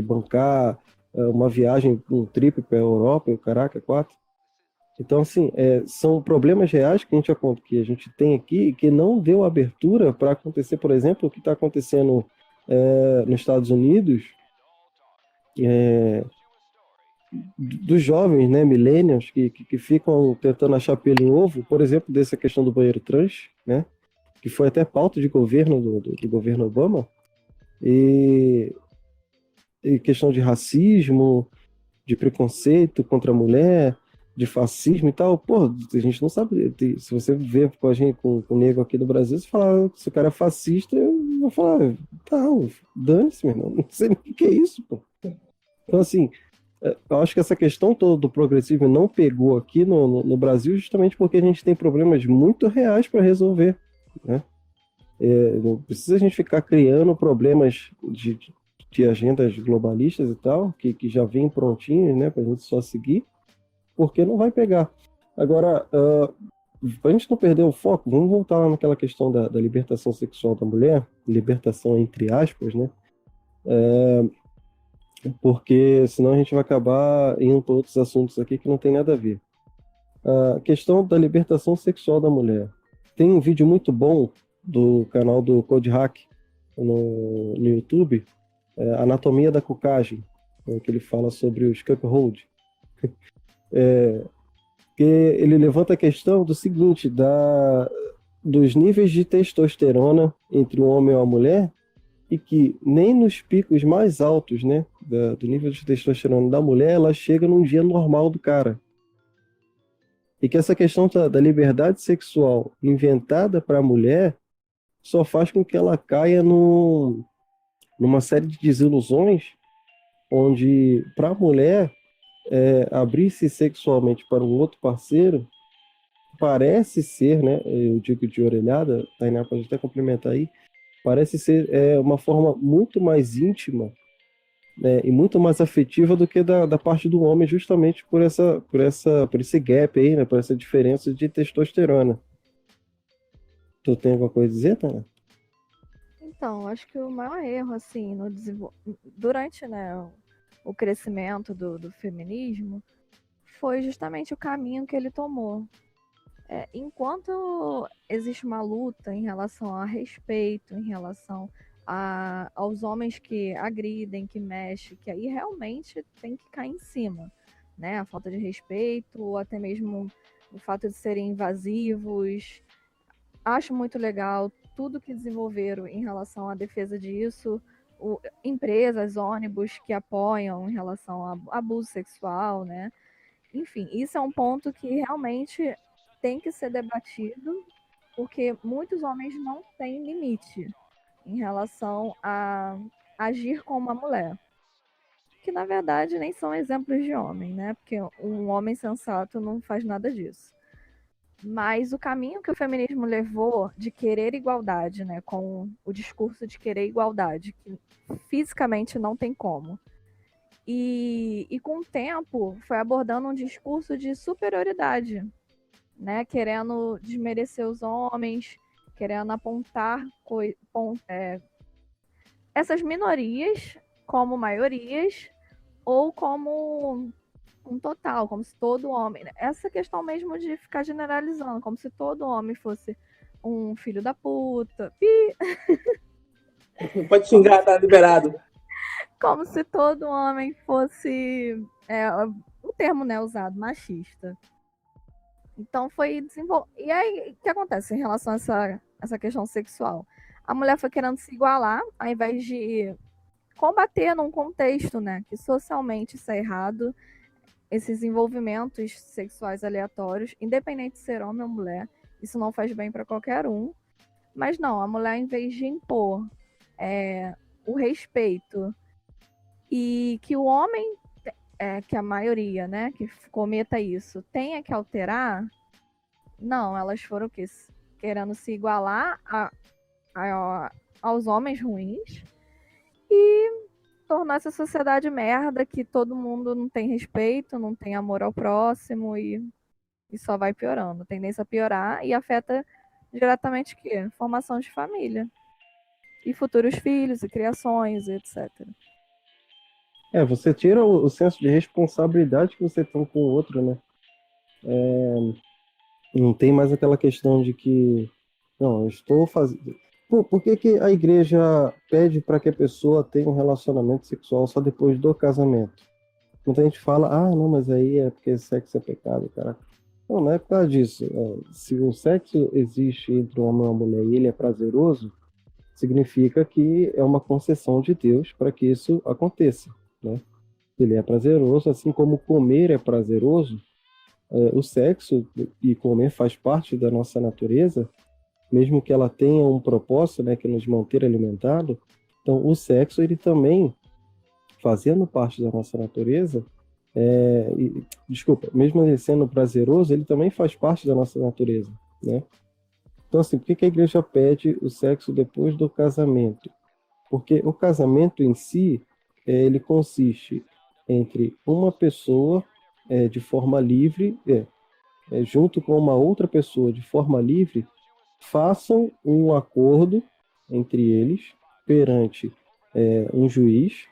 bancar uma viagem, um trip para a Europa, caraca, quatro. Então, assim, são problemas reais que a gente tem aqui e que não deu abertura para acontecer, por exemplo, o que está acontecendo nos Estados Unidos, dos jovens, né, millennials, que ficam tentando achar pelo em ovo, por exemplo, dessa questão do banheiro trans, né, que foi até pauta de governo do governo Obama, e, e questão de racismo, de preconceito contra a mulher, de fascismo e tal. Pô, a gente não sabe. Se você vê com a gente, com o nego aqui do Brasil, você fala, se o cara é fascista, eu vou falar, tá, dane-se, meu irmão. Não sei nem o que é isso, pô. Então, assim, eu acho que essa questão toda do progressismo não pegou aqui no Brasil justamente porque a gente tem problemas muito reais para resolver, né? Não precisa a gente ficar criando problemas de agendas globalistas e tal, que já vêm prontinhos, né, para a gente só seguir, porque não vai pegar. Agora, para a gente não perder o foco, vamos voltar lá naquela questão da libertação sexual da mulher, libertação entre aspas, né? Porque senão a gente vai acabar indo para outros assuntos aqui que não tem nada a ver. A questão da libertação sexual da mulher. Tem um vídeo muito bom do canal do Code Hack no YouTube, Anatomia da Cucagem, que ele fala sobre os cuckold. Que ele levanta a questão do seguinte, dos níveis de testosterona entre um homem e uma mulher, e que nem nos picos mais altos, né, do nível de testosterona da mulher, ela chega num dia normal do cara. E que essa questão da liberdade sexual inventada para a mulher só faz com que ela caia numa série de desilusões, onde para a mulher abrir-se sexualmente para um outro parceiro parece ser, né? Eu digo de orelhada, Tainá pode até complementar aí, parece ser uma forma muito mais íntima, né, e muito mais afetiva do que da parte do homem, justamente por esse gap aí, né? Por essa diferença de testosterona. Tu tem alguma coisa a dizer, Tainá? Então, acho que o maior erro, assim, durante, né, o crescimento do feminismo foi justamente o caminho que ele tomou. Enquanto existe uma luta em relação a respeito, em relação aos homens que agridem, que mexem, que aí realmente tem que cair em cima, né? A falta de respeito, ou até mesmo o fato de serem invasivos. Acho muito legal tudo que desenvolveram em relação à defesa disso, empresas, ônibus que apoiam em relação a abuso sexual, né? Enfim, isso é um ponto que realmente tem que ser debatido, porque muitos homens não têm limite em relação a agir como uma mulher. Que na verdade nem são exemplos de homem, né? Porque um homem sensato não faz nada disso. Mas o caminho que o feminismo levou de querer igualdade, né, com o discurso de querer igualdade, que fisicamente não tem como. E com o tempo foi abordando um discurso de superioridade, né, querendo desmerecer os homens, querendo apontar essas minorias como maiorias ou como um total, como se todo homem. Essa questão mesmo de ficar generalizando, como se todo homem fosse um filho da puta. Pode xingar, tá liberado. Como se todo homem fosse o termo, né, usado, machista. Então foi desenvolvido. E aí, o que acontece em relação a essa questão sexual? A mulher foi querendo se igualar, ao invés de combater num contexto, né, que socialmente isso é errado, esses envolvimentos sexuais aleatórios, independente de ser homem ou mulher, isso não faz bem para qualquer um. Mas não, a mulher, em vez de impor o respeito e que o homem, que a maioria, né, que cometa isso, tenha que alterar, não, elas foram o quê? Querendo se igualar aos homens ruins e tornar essa sociedade merda, que todo mundo não tem respeito, não tem amor ao próximo e só vai piorando. Tendência a piorar e afeta diretamente o quê? Formação de família. E futuros filhos e criações, etc. Você tira o senso de responsabilidade que você tem com o outro, né? Não tem mais aquela questão de que, não, eu estou fazendo. Por que que a igreja pede para que a pessoa tenha um relacionamento sexual só depois do casamento? Muita gente fala, não, mas aí é porque sexo é pecado, cara. Não, não é por causa disso. Se o sexo existe entre um homem e uma mulher e ele é prazeroso, significa que é uma concessão de Deus para que isso aconteça, né? Ele é prazeroso, assim como comer é prazeroso, o sexo e comer faz parte da nossa natureza, mesmo que ela tenha um propósito, né, que é nos manter alimentados. Então, o sexo, ele também, fazendo parte da nossa natureza, mesmo ele sendo prazeroso, ele também faz parte da nossa natureza, né? Então, assim, por que a igreja pede o sexo depois do casamento? Porque o casamento em si, ele consiste entre uma pessoa de forma livre, junto com uma outra pessoa de forma livre, façam um acordo entre eles perante um juiz,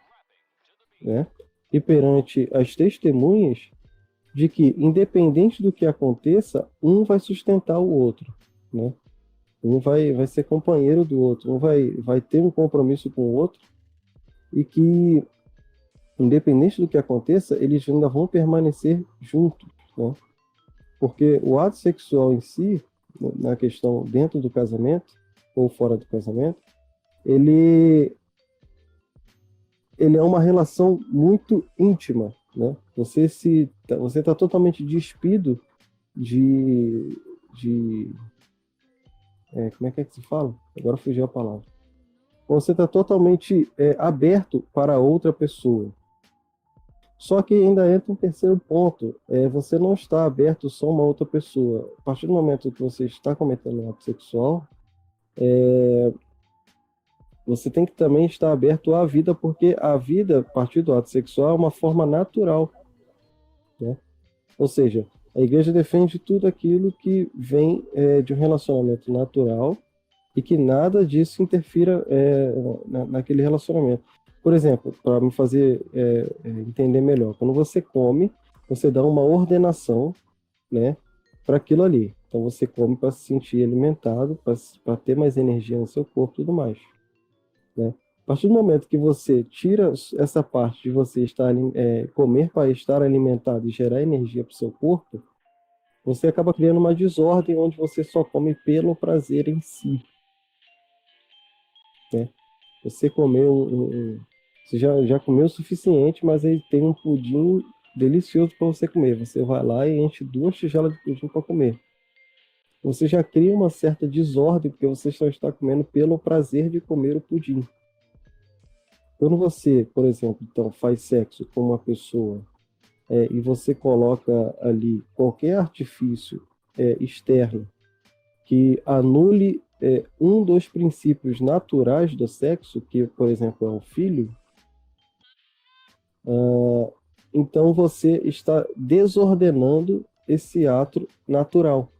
né, e perante as testemunhas de que, independente do que aconteça, um vai sustentar o outro, né? Um vai ser companheiro do outro, um vai ter um compromisso com o outro e que, independente do que aconteça, eles ainda vão permanecer juntos, né? Porque o ato sexual em si, na questão dentro do casamento ou fora do casamento, ele é uma relação muito íntima, né? Você está totalmente despido de como é que se fala? Agora fugiu a palavra. Você está totalmente aberto para outra pessoa. Só que ainda entra um terceiro ponto. Você não está aberto só a uma outra pessoa. A partir do momento que você está cometendo um ato sexual, você tem que também estar aberto à vida, porque a vida, a partir do ato sexual, é uma forma natural, né? Ou seja, a igreja defende tudo aquilo que vem de um relacionamento natural e que nada disso interfira naquele relacionamento. Por exemplo, para me fazer entender melhor, quando você come, você dá uma ordenação, né, para aquilo ali. Então você come para se sentir alimentado, para ter mais energia no seu corpo e tudo mais, A partir do momento que você tira essa parte de você comer para estar alimentado e gerar energia para o seu corpo, você acaba criando uma desordem onde você só come pelo prazer em si. Né? Você comeu você já comeu o suficiente, mas aí tem um pudim delicioso para você comer. Você vai lá e enche 2 tigelas de pudim para comer. Você já cria uma certa desordem, porque você só está comendo pelo prazer de comer o pudim. Quando você, por exemplo, então, faz sexo com uma pessoa e você coloca ali qualquer artifício externo que anule um dos princípios naturais do sexo, que, por exemplo, é o filho, então você está desordenando esse ato natural.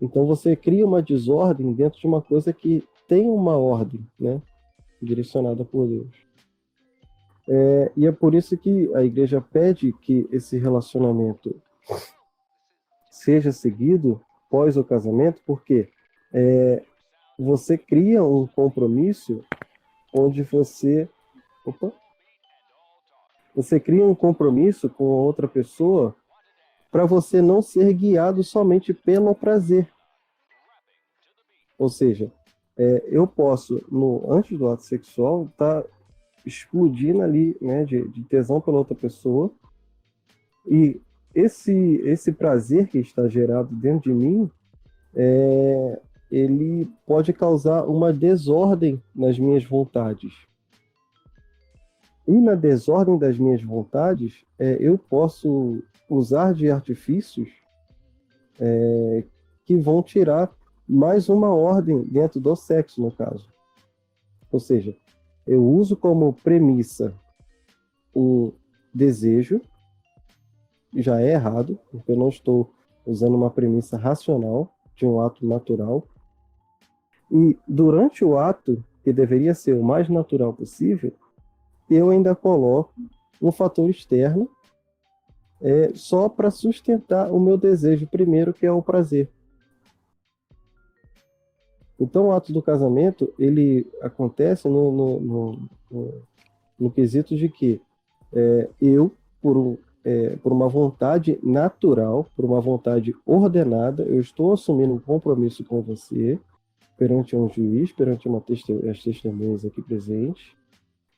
Então você cria uma desordem dentro de uma coisa que tem uma ordem, né, direcionada por Deus. E é por isso que a igreja pede que esse relacionamento seja seguido pós o casamento, porque você cria um compromisso onde você cria um compromisso com a outra pessoa para você não ser guiado somente pelo prazer. Ou seja, eu posso, antes do ato sexual, estar explodindo ali, né, de tesão pela outra pessoa, e esse prazer que está gerado dentro de mim, ele pode causar uma desordem nas minhas vontades. E na desordem das minhas vontades, eu posso usar de artifícios que vão tirar mais uma ordem dentro do sexo, no caso. Ou seja, eu uso como premissa o desejo, já é errado, porque eu não estou usando uma premissa racional de um ato natural. E durante o ato, que deveria ser o mais natural possível, eu ainda coloco um fator externo só para sustentar o meu desejo primeiro, que é o prazer. Então, o ato do casamento, ele acontece no quesito de que eu, por uma vontade natural, por uma vontade ordenada, eu estou assumindo um compromisso com você, perante um juiz, perante as testemunhas aqui presentes,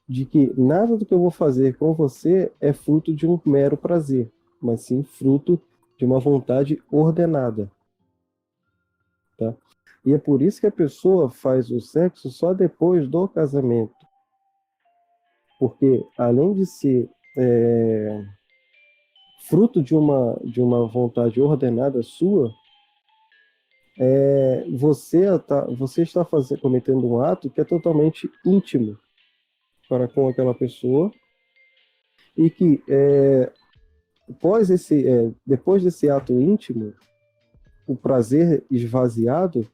de que nada do que eu vou fazer com você é fruto de um mero prazer, mas sim fruto de uma vontade ordenada. Tá? E é por isso que a pessoa faz o sexo só depois do casamento. Porque, além de ser fruto de uma vontade ordenada sua, você está cometendo um ato que é totalmente íntimo para com aquela pessoa, e que depois desse ato íntimo, o prazer esvaziado,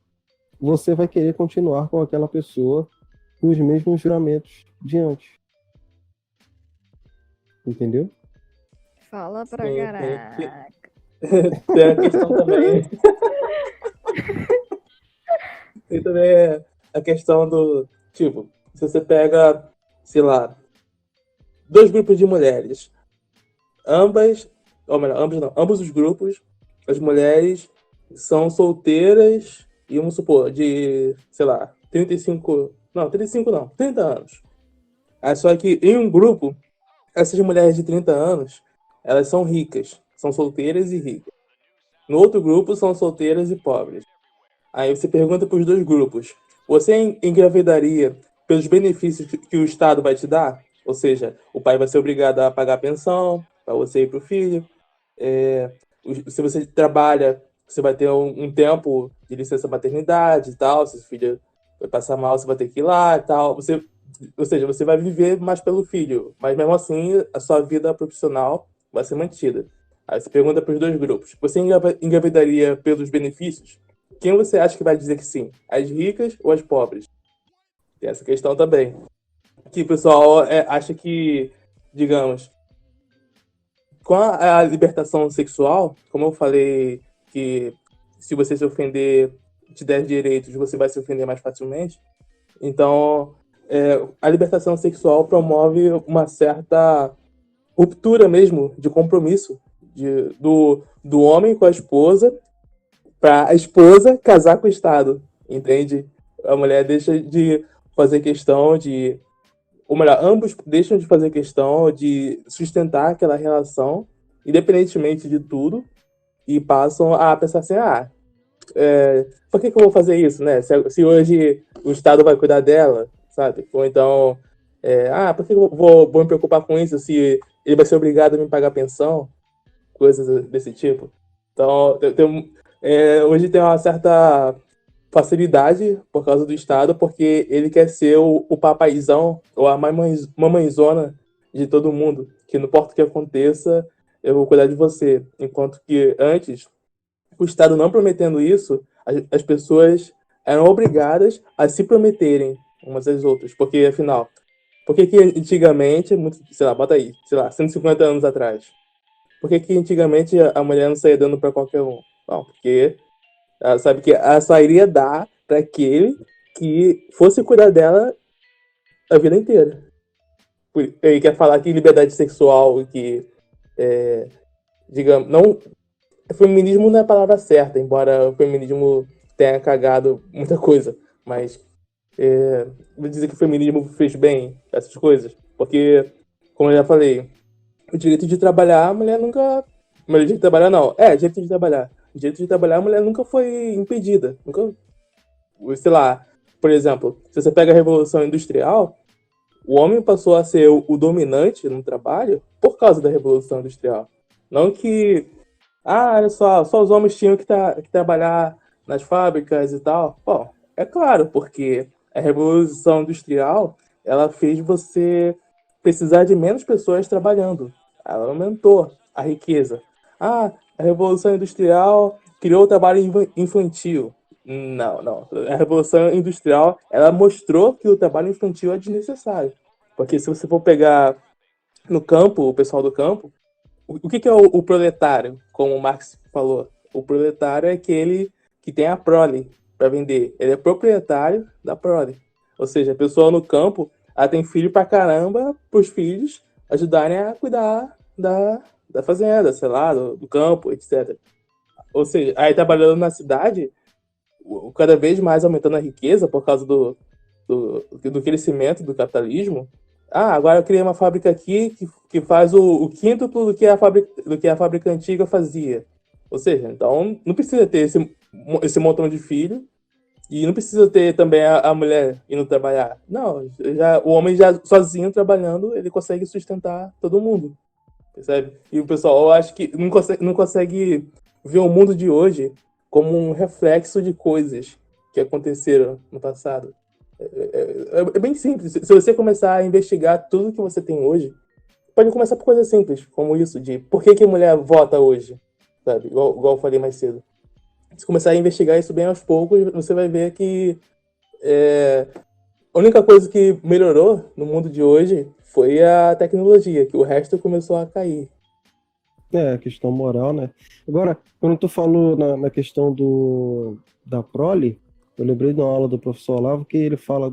você vai querer continuar com aquela pessoa com os mesmos juramentos de antes. Entendeu? Fala pra Sim, caraca. tem a questão também. Tem também a questão do, tipo, se você pega, sei lá, 2 grupos de mulheres, ambos os grupos, as mulheres são solteiras e, vamos supor, de, sei lá, 30 anos. Só que em um grupo, essas mulheres de 30 anos, elas são ricas, são solteiras e ricas. No outro grupo, são solteiras e pobres. Aí você pergunta para os 2 grupos, você engravidaria pelos benefícios que o Estado vai te dar? Ou seja, o pai vai ser obrigado a pagar a pensão para você e para o filho. Se você trabalha, você vai ter um tempo de licença maternidade e tal. Se o filho vai passar mal, você vai ter que ir lá e tal. Ou seja, você vai viver mais pelo filho, mas mesmo assim a sua vida profissional vai ser mantida. Aí você pergunta para os 2 grupos, você engravidaria pelos benefícios? Quem você acha que vai dizer que sim? As ricas ou as pobres? Tem essa questão também. Que o pessoal acha que, digamos, com a libertação sexual, como eu falei, que se você se ofender te der direitos, você vai se ofender mais facilmente. Então, a libertação sexual promove uma certa ruptura mesmo de compromisso do homem com a esposa, para a esposa casar com o Estado, entende? A mulher deixa de fazer questão de... Ou melhor, ambos deixam de fazer questão de sustentar aquela relação, independentemente de tudo, e passam a pensar assim, por que eu vou fazer isso, né? Se hoje o Estado vai cuidar dela, sabe? Ou então, por que eu vou me preocupar com isso se ele vai ser obrigado a me pagar pensão? Coisas desse tipo. Então, hoje tem uma certa facilidade por causa do Estado, porque ele quer ser o papaizão ou a mamãezona de todo mundo, que não importa o que aconteça, eu vou cuidar de você. Enquanto que antes, o Estado não prometendo isso, as pessoas eram obrigadas a se prometerem umas às outras, porque afinal, por que antigamente, sei lá, bota aí, sei lá, 150 anos atrás, por que antigamente a mulher não saía dando para qualquer um? Não, porque ela sabe que ela só iria dar para aquele que fosse cuidar dela a vida inteira. Ele quer falar que liberdade sexual, que, digamos, não... Feminismo não é a palavra certa, embora o feminismo tenha cagado muita coisa, mas vou dizer que o feminismo fez bem essas coisas, porque, como eu já falei, o direito de trabalhar, a mulher nunca... Mas o direito de trabalhar não, direito de trabalhar. O direito de trabalhar, a mulher nunca foi impedida. Nunca, sei lá, por exemplo, se você pega a Revolução Industrial, o homem passou a ser o dominante no trabalho por causa da Revolução Industrial. Não que, olha só os homens tinham que trabalhar nas fábricas e tal. Bom, é claro, porque a Revolução Industrial, ela fez você precisar de menos pessoas trabalhando. Ela aumentou a riqueza. A Revolução Industrial criou o trabalho infantil. Não. A Revolução Industrial, ela mostrou que o trabalho infantil é desnecessário. Porque se você for pegar no campo, o pessoal do campo, o que é o proletário, como o Marx falou? O proletário é aquele que tem a prole para vender. Ele é proprietário da prole. Ou seja, a pessoa no campo, ela tem filho pra caramba para os filhos ajudarem a cuidar da fazenda, sei lá, do campo, etc. Ou seja, aí trabalhando na cidade, cada vez mais aumentando a riqueza por causa do crescimento do capitalismo. Agora eu criei uma fábrica aqui que faz o quíntuplo do que a fábrica antiga fazia. Ou seja, então não precisa ter esse montão de filho e não precisa ter também a mulher indo trabalhar. Não, o homem já sozinho trabalhando, ele consegue sustentar todo mundo. Percebe? E o pessoal, eu acho que não consegue ver o mundo de hoje como um reflexo de coisas que aconteceram no passado. É bem simples. Se você começar a investigar tudo que você tem hoje, pode começar por coisas simples, como isso, de por que a mulher vota hoje, sabe? Igual eu falei mais cedo. Se começar a investigar isso bem aos poucos, você vai ver que a única coisa que melhorou no mundo de hoje foi a tecnologia, que o resto começou a cair. A questão moral, né? Agora, quando tu falou na questão da prole, eu lembrei de uma aula do professor Olavo que ele fala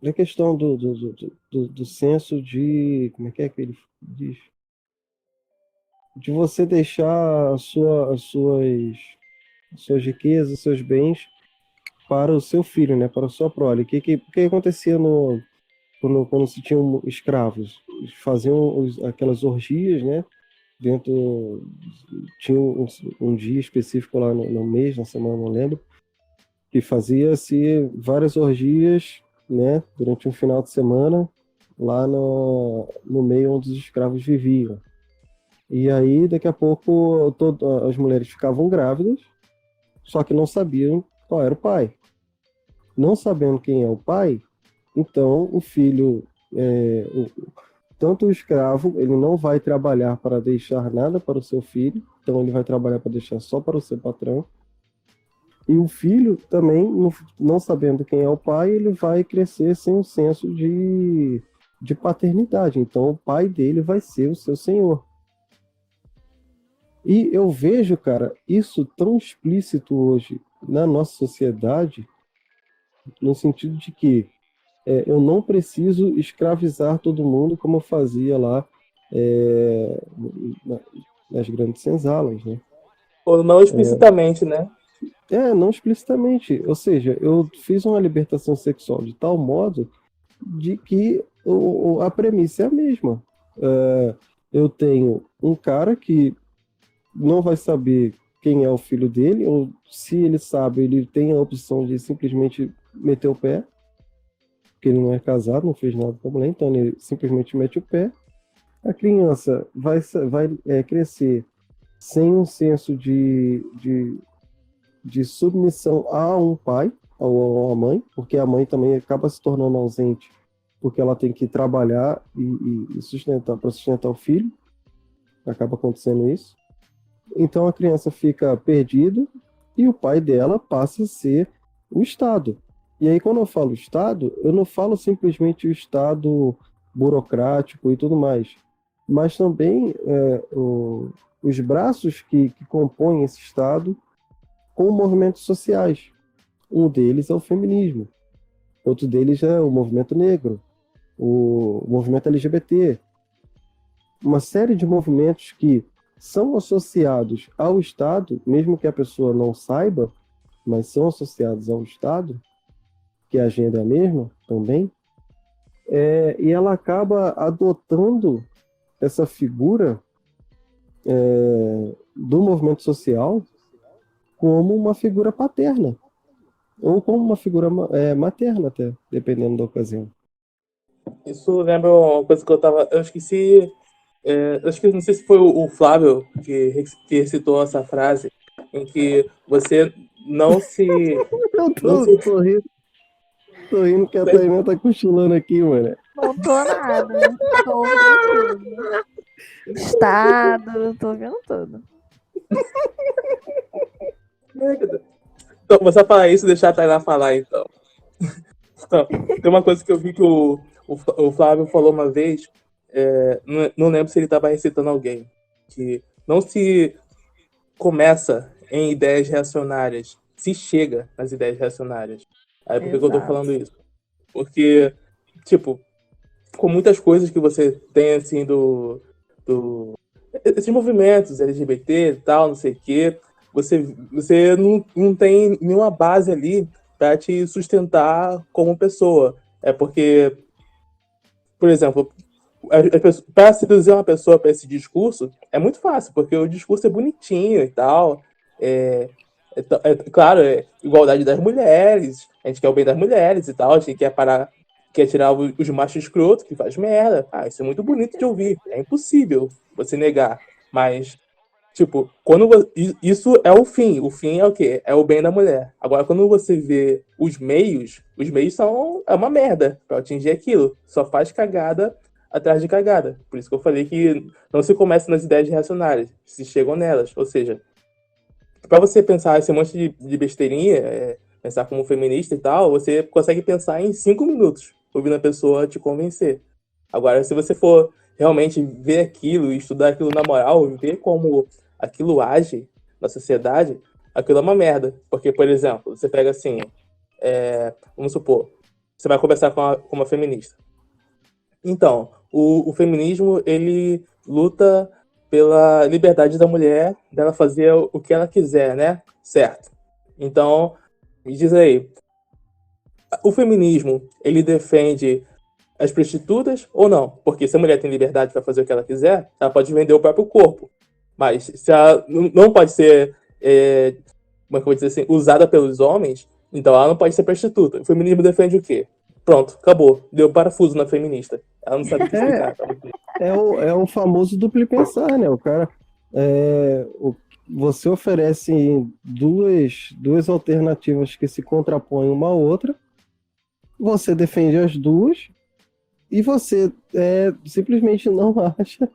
da questão do senso de... Como é que ele diz? De você deixar as suas riquezas, seus bens para o seu filho, né? Para a sua prole. O que acontecia quando se tinham escravos? Eles faziam aquelas orgias, né? Tinha um dia específico lá no mês, na semana, não lembro, que fazia-se várias orgias, né? Durante um final de semana, lá no meio onde os escravos viviam. E aí, daqui a pouco, as mulheres ficavam grávidas, só que não sabiam qual era o pai. Não sabendo quem é o pai, então o filho, tanto o escravo, ele não vai trabalhar para deixar nada para o seu filho, então ele vai trabalhar para deixar só para o seu patrão. E o filho também, não sabendo quem é o pai, ele vai crescer sem um senso de paternidade. Então o pai dele vai ser o seu senhor. E eu vejo, cara, isso tão explícito hoje na nossa sociedade, no sentido de que eu não preciso escravizar todo mundo como eu fazia lá é, na- nas grandes senzalas, né? Ou não explicitamente, né? Não explicitamente. Ou seja, eu fiz uma libertação sexual de tal modo de que a premissa é a mesma. Eu tenho um cara que não vai saber quem é o filho dele, ou se ele sabe, ele tem a opção de simplesmente meter o pé, porque ele não é casado, não fez nada com a mulher, então ele simplesmente mete o pé. A criança vai crescer sem um senso de submissão a um pai ou a uma mãe, porque a mãe também acaba se tornando ausente, porque ela tem que trabalhar e sustentar para sustentar o filho, acaba acontecendo isso. Então a criança fica perdida e o pai dela passa a ser o Estado. E aí, quando eu falo Estado, eu não falo simplesmente o Estado burocrático e tudo mais, mas também os braços que compõem esse Estado com movimentos sociais. Um deles é o feminismo, outro deles é o movimento negro, o movimento LGBT, uma série de movimentos que são associados ao Estado, mesmo que a pessoa não saiba, mas são associados ao Estado, que a agenda é a mesma também, e ela acaba adotando essa figura do movimento social como uma figura paterna, ou como uma figura materna até, dependendo da ocasião. Isso lembra uma coisa que eu tava. Eu esqueci. Acho que não sei se foi o Flávio que citou essa frase, em que você não se. Eu Não tô, se tô rindo que a Tainá tá cochilando aqui, mano. Não tô nada. Tô ouvindo tudo. Estado, tô ouvindo tudo. Então, vou só falar isso e deixar a Tainá falar, então. Então, tem uma coisa que eu vi que o Flávio falou uma vez, não lembro se ele estava recitando alguém, que não se começa em ideias reacionárias, se chega nas ideias reacionárias. Aí por que eu tô Exato. falando isso? Porque, tipo, com muitas coisas que você tem, assim, esses movimentos LGBT e tal, não sei o quê, você não tem nenhuma base ali para te sustentar como pessoa. É porque, por exemplo, para seduzir uma pessoa para esse discurso é muito fácil, porque o discurso é bonitinho e tal. Claro, igualdade das mulheres, a gente quer o bem das mulheres e tal, a gente quer parar, quer tirar os machos escrotos que faz merda. Isso é muito bonito de ouvir, é impossível você negar. Mas, tipo, isso é o fim é o quê? É o bem da mulher. Agora, quando você vê os meios são uma merda para atingir aquilo. Só faz cagada atrás de cagada. Por isso que eu falei que não se começa nas ideias reacionárias, se chegam nelas. Ou seja, para você pensar esse monte de besteirinha, pensar como feminista e tal, você consegue pensar em 5 minutos, ouvindo a pessoa te convencer. Agora, se você for realmente ver aquilo e estudar aquilo na moral, ver como aquilo age na sociedade, aquilo é uma merda. Porque, por exemplo, você pega assim, vamos supor, você vai conversar com uma feminista. Então, o feminismo, ele luta pela liberdade da mulher, dela fazer o que ela quiser, né? Certo. Então, me diz aí, o feminismo, ele defende as prostitutas ou não? Porque se a mulher tem liberdade para fazer o que ela quiser, ela pode vender o próprio corpo. Mas se ela não pode ser, como é que eu vou dizer assim, usada pelos homens, então ela não pode ser prostituta. O feminismo defende o quê? Pronto, acabou. Deu parafuso na feminista. Ela não sabe o que explicar. É o famoso duplo pensar, né? O cara. Você oferece duas alternativas que se contrapõem uma à outra, você defende as duas e você simplesmente não acha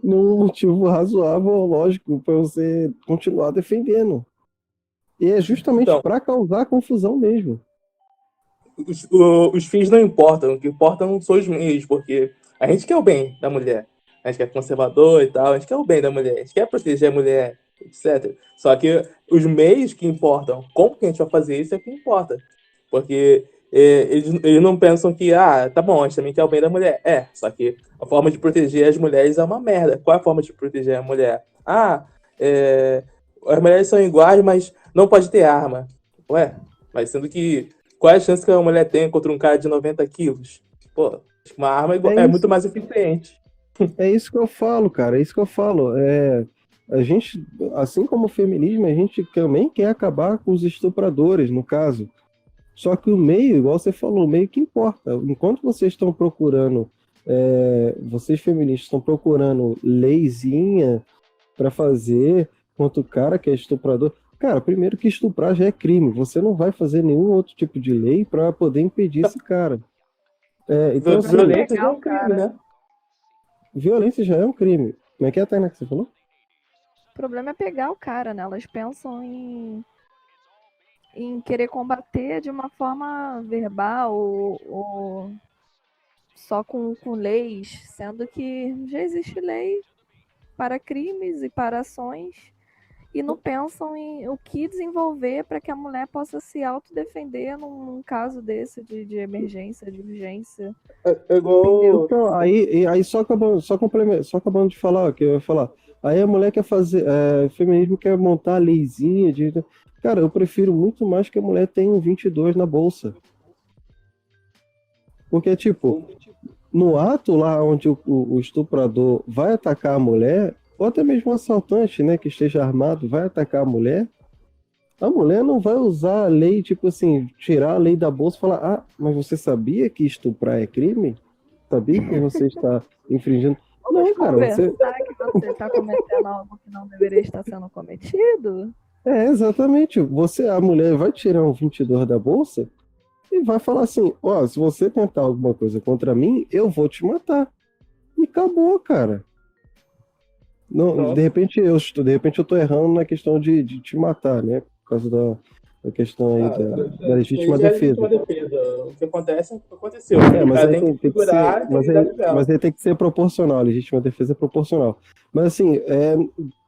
nenhum motivo razoável ou lógico para você continuar defendendo. E é justamente Então, para causar confusão mesmo. os fins não importam. O que importam são os meios, porque a gente quer o bem da mulher. a gente que é conservador e tal, a gente quer o bem da mulher, a gente quer proteger a mulher, etc. Só que os meios que importam, como que a gente vai fazer isso é o que importa. Porque eles não pensam que, tá bom, a gente também quer o bem da mulher. Só que a forma de proteger as mulheres é uma merda. Qual é a forma de proteger a mulher? As mulheres são iguais, mas não pode ter arma. Ué, mas sendo que qual é a chance que uma mulher tem contra um cara de 90 quilos? Pô, uma arma é muito mais eficiente. É isso que eu falo, cara. É isso que eu falo. A gente, assim como o feminismo, a gente também quer acabar com os estupradores, no caso. Só que o meio, igual você falou, o meio que importa. Enquanto vocês estão procurando, vocês feministas estão procurando leizinha para fazer contra o cara que é estuprador. Cara, primeiro que estuprar já é crime. Você não vai fazer nenhum outro tipo de lei para poder impedir esse cara. Então, assim, violência já é um crime, né? Violência já é um crime. Como é que é, Tainá, que você falou? O problema é pegar o cara, né? Elas pensam em querer combater de uma forma verbal ou só com leis, sendo que já existe lei para crimes e para ações e não pensam em o que desenvolver para que a mulher possa se autodefender num caso desse de emergência, de urgência. Igual... Então, aí só acabando de falar o que eu ia falar. Aí a mulher quer fazer, o feminismo quer montar a leizinha de... Cara, eu prefiro muito mais que a mulher tenha um 22 na bolsa. Porque, tipo, no ato lá onde o estuprador vai atacar a mulher, ou até mesmo o assaltante, né, que esteja armado, vai atacar a mulher não vai usar a lei, tipo assim, tirar a lei da bolsa e falar, mas você sabia que estuprar é crime? Sabia que você está infringindo? Vamos conversar que você está cometendo algo que não deveria estar sendo cometido? Exatamente. A mulher vai tirar um 22 da bolsa e vai falar assim, se você tentar alguma coisa contra mim, eu vou te matar. E acabou, cara. Não, de repente eu tô errando na questão de te matar, né? Por causa da questão aí da legítima defesa. O que acontece é o que aconteceu. Mas aí tem que ser proporcional, a legítima defesa é proporcional. Mas assim,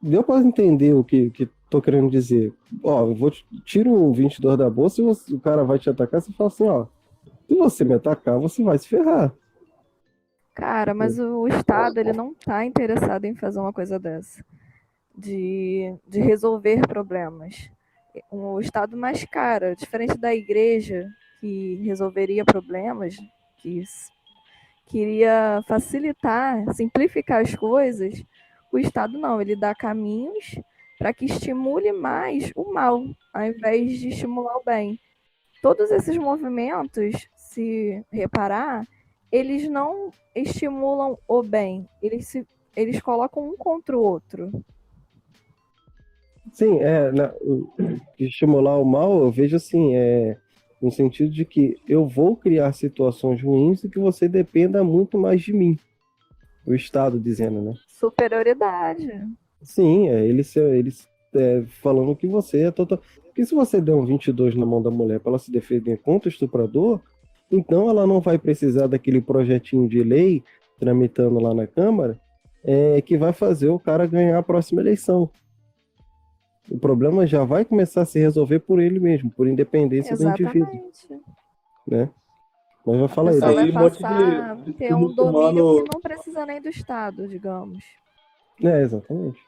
deu para entender o que tô querendo dizer. Tiro o 22 da bolsa e o cara vai te atacar, você fala assim, se você me atacar, você vai se ferrar. Cara, mas o Estado, ele não está interessado em fazer uma coisa dessa. De resolver problemas. O Estado mascara, diferente da igreja, que resolveria problemas, que queria facilitar, simplificar as coisas, o Estado não, ele dá caminhos para que estimule mais o mal, ao invés de estimular o bem. Todos esses movimentos, se reparar, eles não estimulam o bem, eles colocam um contra o outro. Sim, de estimular o mal, eu vejo assim, no sentido de que eu vou criar situações ruins e que você dependa muito mais de mim. O Estado dizendo, né? Superioridade. Sim, eles falando que você é total... Porque se você der um 22 na mão da mulher para ela se defender contra o estuprador, então ela não vai precisar daquele projetinho de lei tramitando lá na Câmara que vai fazer o cara ganhar a próxima eleição. O problema já vai começar a se resolver por ele mesmo, por independência do indivíduo. Né? Mas já fala aí. Só vai passar a ter um domínio que não precisa nem do Estado, digamos. Exatamente.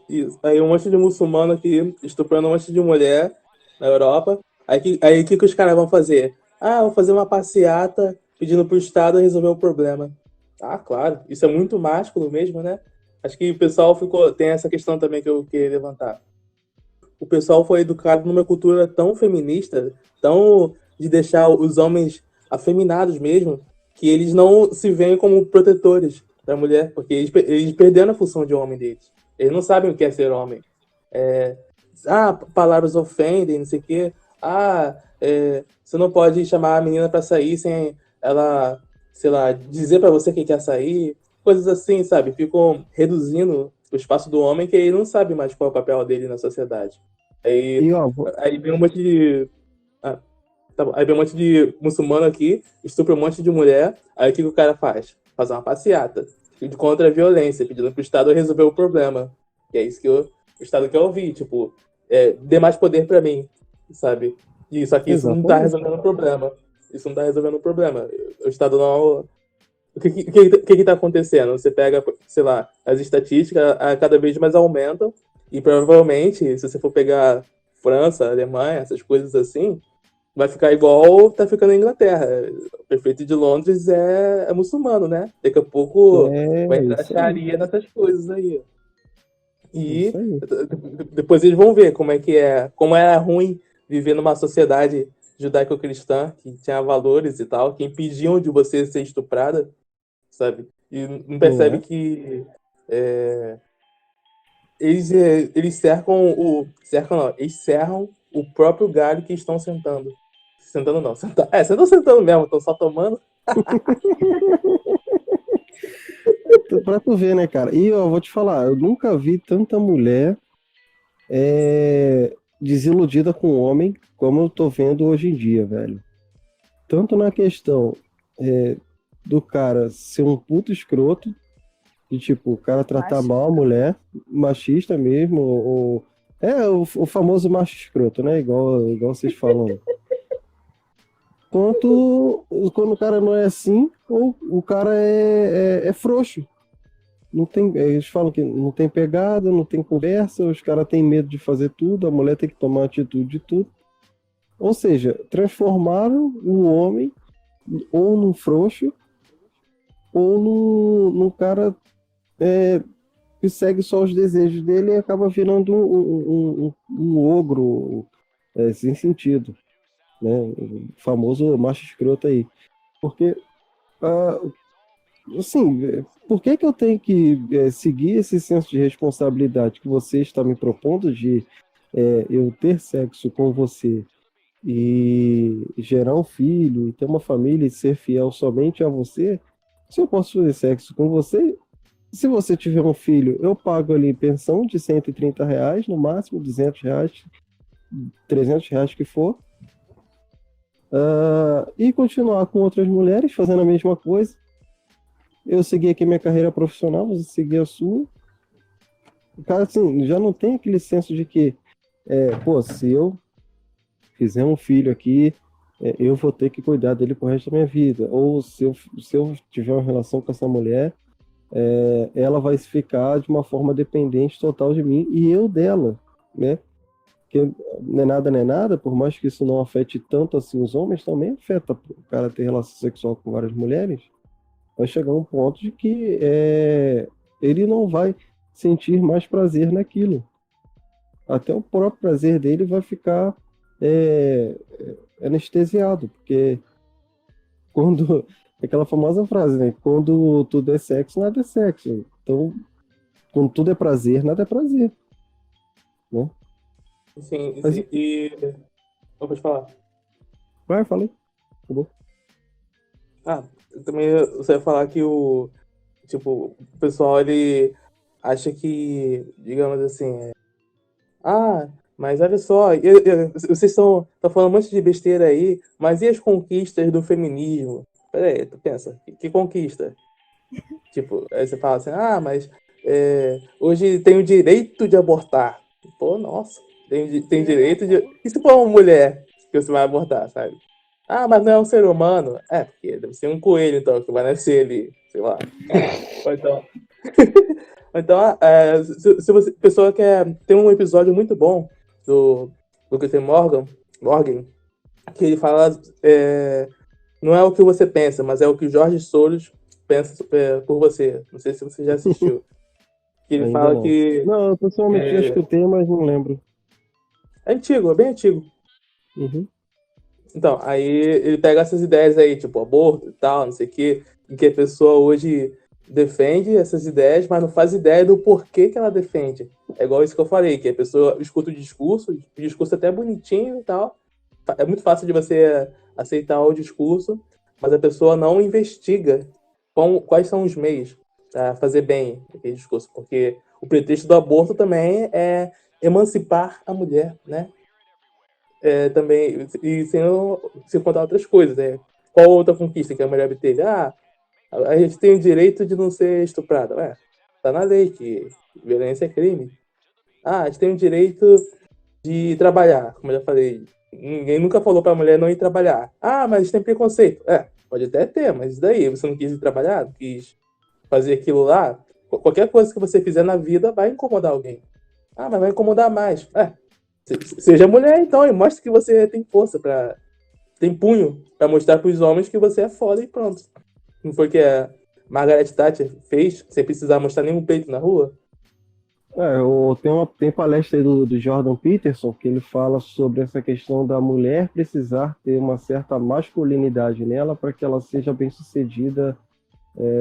Isso. Aí um monte de muçulmano aqui estuprando um monte de mulher na Europa. Aí o que os caras vão fazer? Vão fazer uma passeata pedindo pro Estado resolver o problema. Claro. Isso é muito másculo mesmo, né? Acho que o pessoal tem essa questão também que eu queria levantar. O pessoal foi educado numa cultura tão feminista, tão de deixar os homens afeminados mesmo, que eles não se veem como protetores da mulher, porque eles perderam a função de homem deles. Eles não sabem o que é ser homem. Palavras ofendem, não sei o quê. Você não pode chamar a menina para sair sem ela, sei lá, dizer para você que quer sair. Coisas assim, sabe? Ficam reduzindo o espaço do homem, que ele não sabe mais qual é o papel dele na sociedade. Aí vem um monte de... Aí vem um monte de muçulmano aqui, estupra um monte de mulher, aí o que o cara faz? Faz uma passeata. contra a violência, pedindo pro Estado resolver o problema. Que é isso que o Estado quer ouvir, tipo, dê mais poder pra mim, sabe? E só que isso não tá Exatamente. resolvendo o problema. Isso não tá resolvendo o problema. O Estado não... O que tá acontecendo? Você pega, sei lá, as estatísticas cada vez mais aumentam e provavelmente, se você for pegar França, Alemanha, essas coisas assim, vai ficar igual tá ficando na Inglaterra. O prefeito de Londres é muçulmano, né? Daqui a pouco vai É entrar isso aí. Sharia nessas coisas aí. É E isso aí. depois eles vão ver como era ruim viver numa sociedade judaico-cristã que tinha valores e tal, que impediam de você ser estuprada, sabe? E não Não percebe é? que eles cercam não, eles cerram o próprio galho que estão sentando. Sentando não, vocês estão sentando mesmo, estão só tomando. Pra tu ver, né, cara? E eu vou te falar, eu nunca vi tanta mulher desiludida com o homem como eu tô vendo hoje em dia, velho. Tanto na questão é, do cara ser um puto escroto, de tipo, o cara tratar mal a Machista. mulher, machista mesmo, ou o famoso macho escroto, né? Igual vocês falam. Quanto quando o cara não é assim, ou o cara é frouxo. Não tem, eles falam que não tem pegada, não tem conversa, os caras têm medo de fazer tudo, a mulher tem que tomar atitude de tudo. Ou seja, transformaram o homem ou num frouxo, ou num cara que segue só os desejos dele e acaba virando um ogro sem sentido, né? O famoso macho escroto aí. Porque, ah, assim, por que que eu tenho que seguir esse senso de responsabilidade que você está me propondo de eu ter sexo com você e gerar um filho e ter uma família e ser fiel somente a você? Se eu posso fazer sexo com você, se você tiver um filho, eu pago ali pensão de R$ 130, no máximo R$ 200, R$ 300 que for, e continuar com outras mulheres fazendo a mesma coisa. Eu segui aqui minha carreira profissional, você seguir a sua. O cara, assim, já não tem aquele senso de que, pô, se eu fizer um filho aqui, eu vou ter que cuidar dele pro resto da minha vida. Ou se eu tiver uma relação com essa mulher, ela vai ficar de uma forma dependente total de mim e eu dela, né? Porque não é nada, por mais que isso não afete tanto assim os homens, também afeta o cara ter relação sexual com várias mulheres. Vai chegar um ponto de que ele não vai sentir mais prazer naquilo. Até o próprio prazer dele vai ficar anestesiado, porque quando aquela famosa frase, né? Quando tudo é sexo, nada é sexo. Então, quando tudo é prazer, nada é prazer, né? Sim, Mas sim. E. Não pode falar. vai, falei. Acabou. Eu também você ia falar que tipo, o pessoal ele acha que, digamos assim, mas olha só, vocês estão falando um monte de besteira aí, mas e as conquistas do feminismo? Peraí, tu pensa, que conquista? Tipo, aí você fala assim, mas hoje tem o direito de abortar. Pô, nossa, tem direito de. E se for uma mulher que você vai abortar, sabe? Mas não é um ser humano. Porque deve ser um coelho, então, que vai nascer ali, sei lá. Ou então, se você, pessoa quer. Tem um episódio muito bom do Peter Morgan, que ele fala. Não é o que você pensa, mas é o que o Jorge Soros pensa por você. Não sei se você já assistiu. Que ele Ainda fala não. que. Não, eu pessoalmente já É, escutei, mas não lembro. é antigo, é bem antigo. Uhum. Então, aí ele pega essas ideias aí, tipo aborto e tal, não sei o quê, em que a pessoa hoje defende essas ideias, mas não faz ideia do porquê que ela defende. É igual isso que eu falei, que a pessoa escuta o discurso até bonitinho e tal. É muito fácil de você aceitar o discurso, mas a pessoa não investiga quais são os meios para fazer bem aquele discurso, porque o pretexto do aborto também é emancipar a mulher, né? Também, e sem contar outras coisas, né? Qual outra conquista que a mulher obteve? A gente tem o direito de não ser estuprada. Ué, tá na lei que violência é crime. A gente tem o direito de trabalhar, como eu já falei. Ninguém nunca falou pra mulher não ir trabalhar. Mas tem preconceito. Pode até ter, mas e daí? Você não quis ir trabalhar? Não quis fazer aquilo lá? Qualquer coisa que você fizer na vida vai incomodar alguém. Mas vai incomodar mais. Seja mulher então e mostre que você tem força tem punho pra mostrar pros homens que você é foda e pronto. Não foi o que a Margaret Thatcher fez, sem precisar mostrar nenhum peito na rua? Tem palestra aí do Jordan Peterson que ele fala sobre essa questão da mulher precisar ter uma certa masculinidade nela para que ela seja bem-sucedida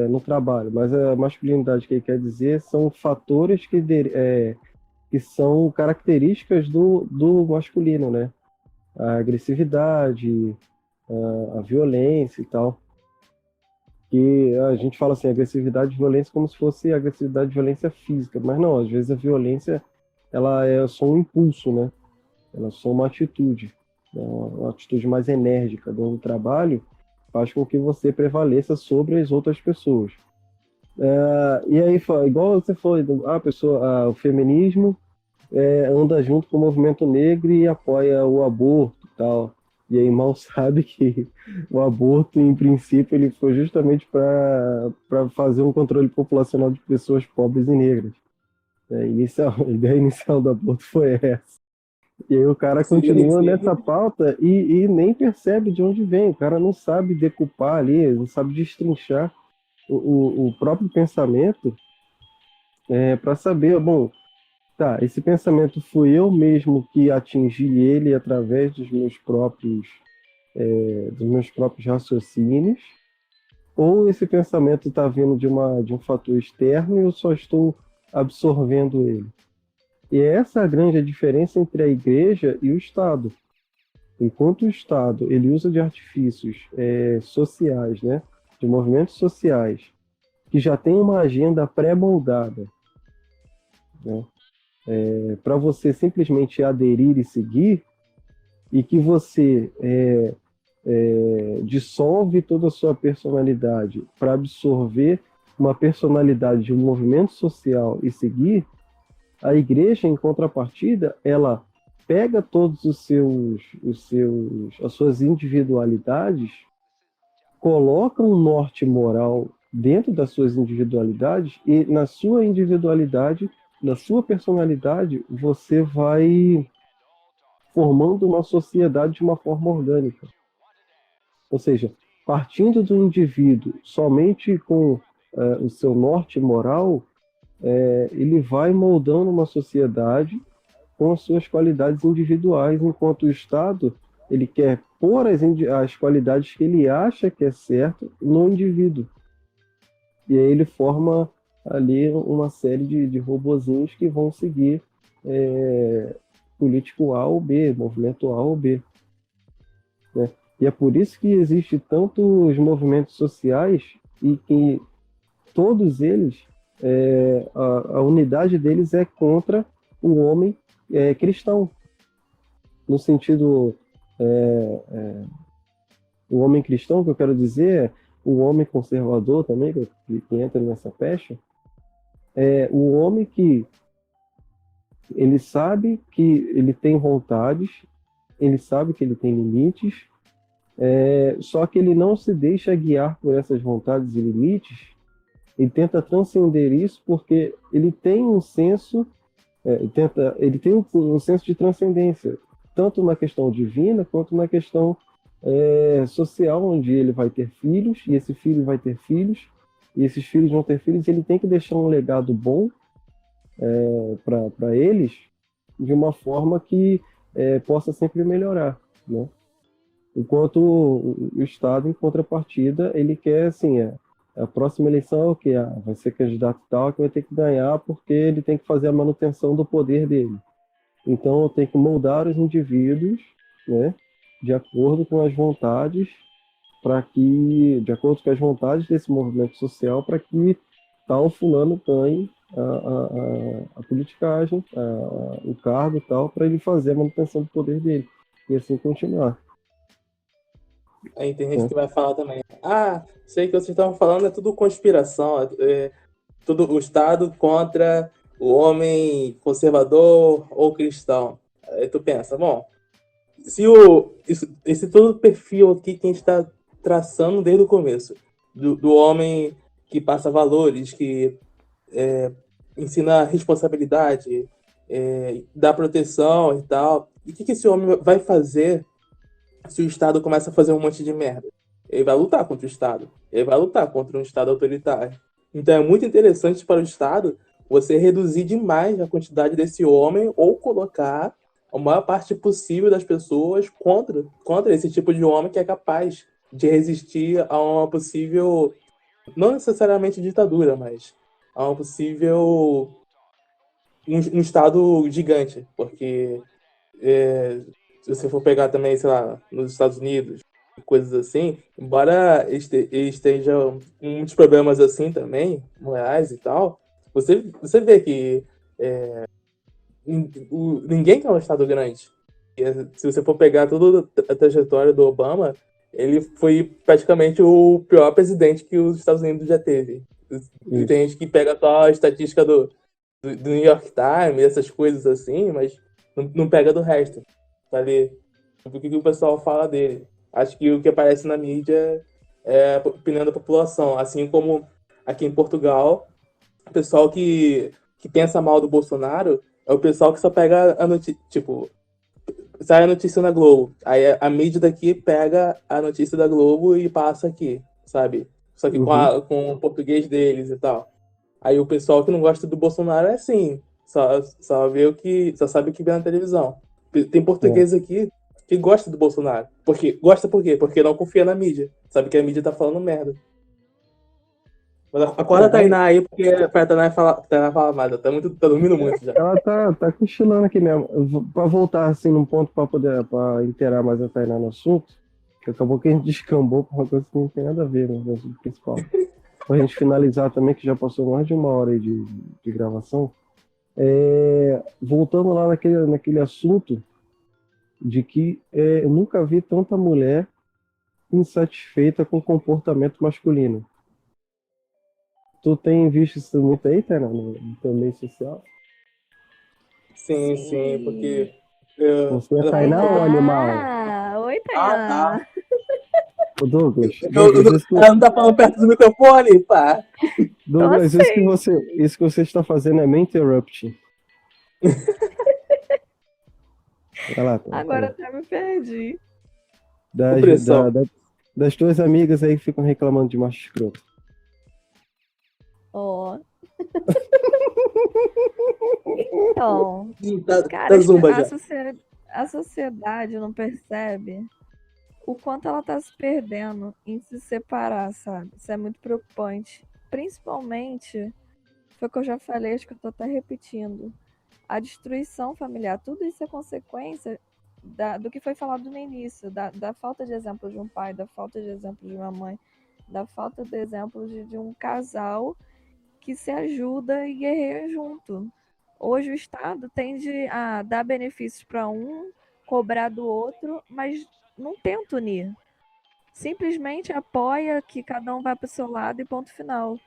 no trabalho. Mas a masculinidade que ele quer dizer são fatores que são características do masculino, né? A agressividade, a violência e tal. Que a gente fala assim, agressividade e violência como se fosse agressividade e violência física, mas não, às vezes a violência ela é só um impulso, né? Ela é só uma atitude, né? Uma atitude mais enérgica dentro do trabalho faz com que você prevaleça sobre as outras pessoas. E aí, igual você foi, o feminismo anda junto com o movimento negro e apoia o aborto e tal. E aí mal sabe que o aborto, em princípio, ele foi justamente para fazer um controle populacional de pessoas pobres e negras. A ideia inicial do aborto foi essa. E aí o cara Sim, continua sim. nessa pauta e nem percebe de onde vem. O cara não sabe decupar ali, não sabe destrinchar o próprio pensamento para saber, bom, tá, esse pensamento fui eu mesmo que atingi ele através dos meus próprios raciocínios, ou esse pensamento está vindo de um fator externo e eu só estou absorvendo ele. E essa é a grande diferença entre a igreja e o Estado. Enquanto o Estado ele usa de artifícios sociais, né, de movimentos sociais, que já tem uma agenda pré-moldada, né, para você simplesmente aderir e seguir, e que você dissolve toda a sua personalidade para absorver uma personalidade de um movimento social e seguir, a igreja, em contrapartida, ela pega todos as suas individualidades, coloca um norte moral dentro das suas individualidades e na sua individualidade, na sua personalidade, você vai formando uma sociedade de uma forma orgânica. Ou seja, partindo do indivíduo somente com o seu norte moral, ele vai moldando uma sociedade com as suas qualidades individuais, enquanto o Estado ele quer pôr as qualidades que ele acha que é certo no indivíduo. E aí ele forma ali uma série de robozinhos que vão seguir político A ou B, movimento A ou B. Né? E é por isso que existe tantos movimentos sociais e que todos eles, a unidade deles é contra o homem cristão. No sentido, o homem cristão, que eu quero dizer, é o homem conservador também, que entra nessa pecha, é o homem que ele sabe que ele tem vontades, ele sabe que ele tem limites, só que ele não se deixa guiar por essas vontades e limites, ele tenta transcender isso porque ele tem um senso, ele tem um senso de transcendência, tanto na questão divina quanto na questão social, onde ele vai ter filhos, e esse filho vai ter filhos, e esses filhos vão ter filhos, e ele tem que deixar um legado bom para eles, de uma forma que possa sempre melhorar, né? Enquanto o Estado, em contrapartida, ele quer, assim, a próxima eleição é o quê? Vai ser candidato tal que vai ter que ganhar porque ele tem que fazer a manutenção do poder dele. Então, eu tenho que moldar os indivíduos, né, de acordo com as vontades, de acordo com as vontades desse movimento social, para que tal fulano ganhe a politicagem, o cargo e tal, para ele fazer a manutenção do poder dele. E assim continuar. Aí tem gente que vai falar também, sei que vocês estavam falando, é tudo conspiração, tudo o Estado contra o homem conservador ou cristão. Aí tu pensa, bom, se esse todo perfil aqui que a gente está traçando desde o começo, do homem que passa valores, que ensina responsabilidade, dá proteção e tal, e o que esse homem vai fazer se o Estado começa a fazer um monte de merda? Ele vai lutar contra o Estado. Ele vai lutar contra um Estado autoritário. Então é muito interessante para o Estado você reduzir demais a quantidade desse homem ou colocar a maior parte possível das pessoas contra esse tipo de homem que é capaz de resistir a uma possível, não necessariamente ditadura, mas a uma possível um Estado gigante. Porque se você for pegar também, sei lá, nos Estados Unidos, coisas assim, embora eles estejam com muitos problemas assim também, morais e tal, você vê que ninguém quer um Estado grande. Se você for pegar toda a trajetória do Obama, ele foi praticamente o pior presidente que os Estados Unidos já teve. E tem gente que pega só a estatística do New York Times, essas coisas assim, mas não pega do resto, pra ver o que o pessoal fala dele. Acho que o que aparece na mídia é a opinião da população, assim como aqui em Portugal, o pessoal que pensa mal do Bolsonaro é o pessoal que só pega a notícia, tipo, sai a notícia na Globo, aí a mídia daqui pega a notícia da Globo e passa aqui, sabe? Só que com, Uhum. com o português deles e tal. Aí o pessoal que não gosta do Bolsonaro é assim, só vê só sabe o que vê na televisão. Tem É. português aqui que gosta do Bolsonaro. Gosta por quê? Porque não confia na mídia. Sabe que a mídia tá falando merda. Mas acorda a Aí, Tainá aí, porque pra Tainá falar mais. Tá dormindo muito já. ela tá cochilando aqui mesmo. Pra voltar assim num ponto pra poder pra inteirar mais a Tainá no assunto, que acabou que a gente descambou por uma coisa que não tem nada a ver, né, no assunto principal. Pra gente finalizar também, que já passou mais de uma hora aí de gravação, voltando lá naquele assunto de que eu nunca vi tanta mulher insatisfeita com o comportamento masculino. Tu tem visto isso muito aí, Tainá, no teu meio social? Sim, Sim. porque. Você é Ela falou, Tainá ou animal? Tainá! Oi, tá. Tainá! Ô, Douglas, Eu Douglas, não- isso que, ela não tá falando perto do microfone, pá. Tô Douglas, assim. isso que você está fazendo é me interrupting. Vai lá, Tainá, Agora falei. até me perdi. Das, Opressão. das tuas amigas aí que ficam reclamando de macho escroto. Ó. Então, cara, Tá zumba já. a sociedade não percebe o quanto ela tá se perdendo em se separar, sabe? Isso é muito preocupante. Principalmente, foi o que eu já falei, acho que eu tô até repetindo. A destruição familiar, tudo isso é consequência do que foi falado no início, da falta de exemplo de um pai, da falta de exemplo de uma mãe, da falta de exemplo de um casal que se ajuda e guerreia junto. Hoje o Estado tende a dar benefícios para um, cobrar do outro, mas não tenta unir. Simplesmente apoia que cada um vai para o seu lado e ponto final.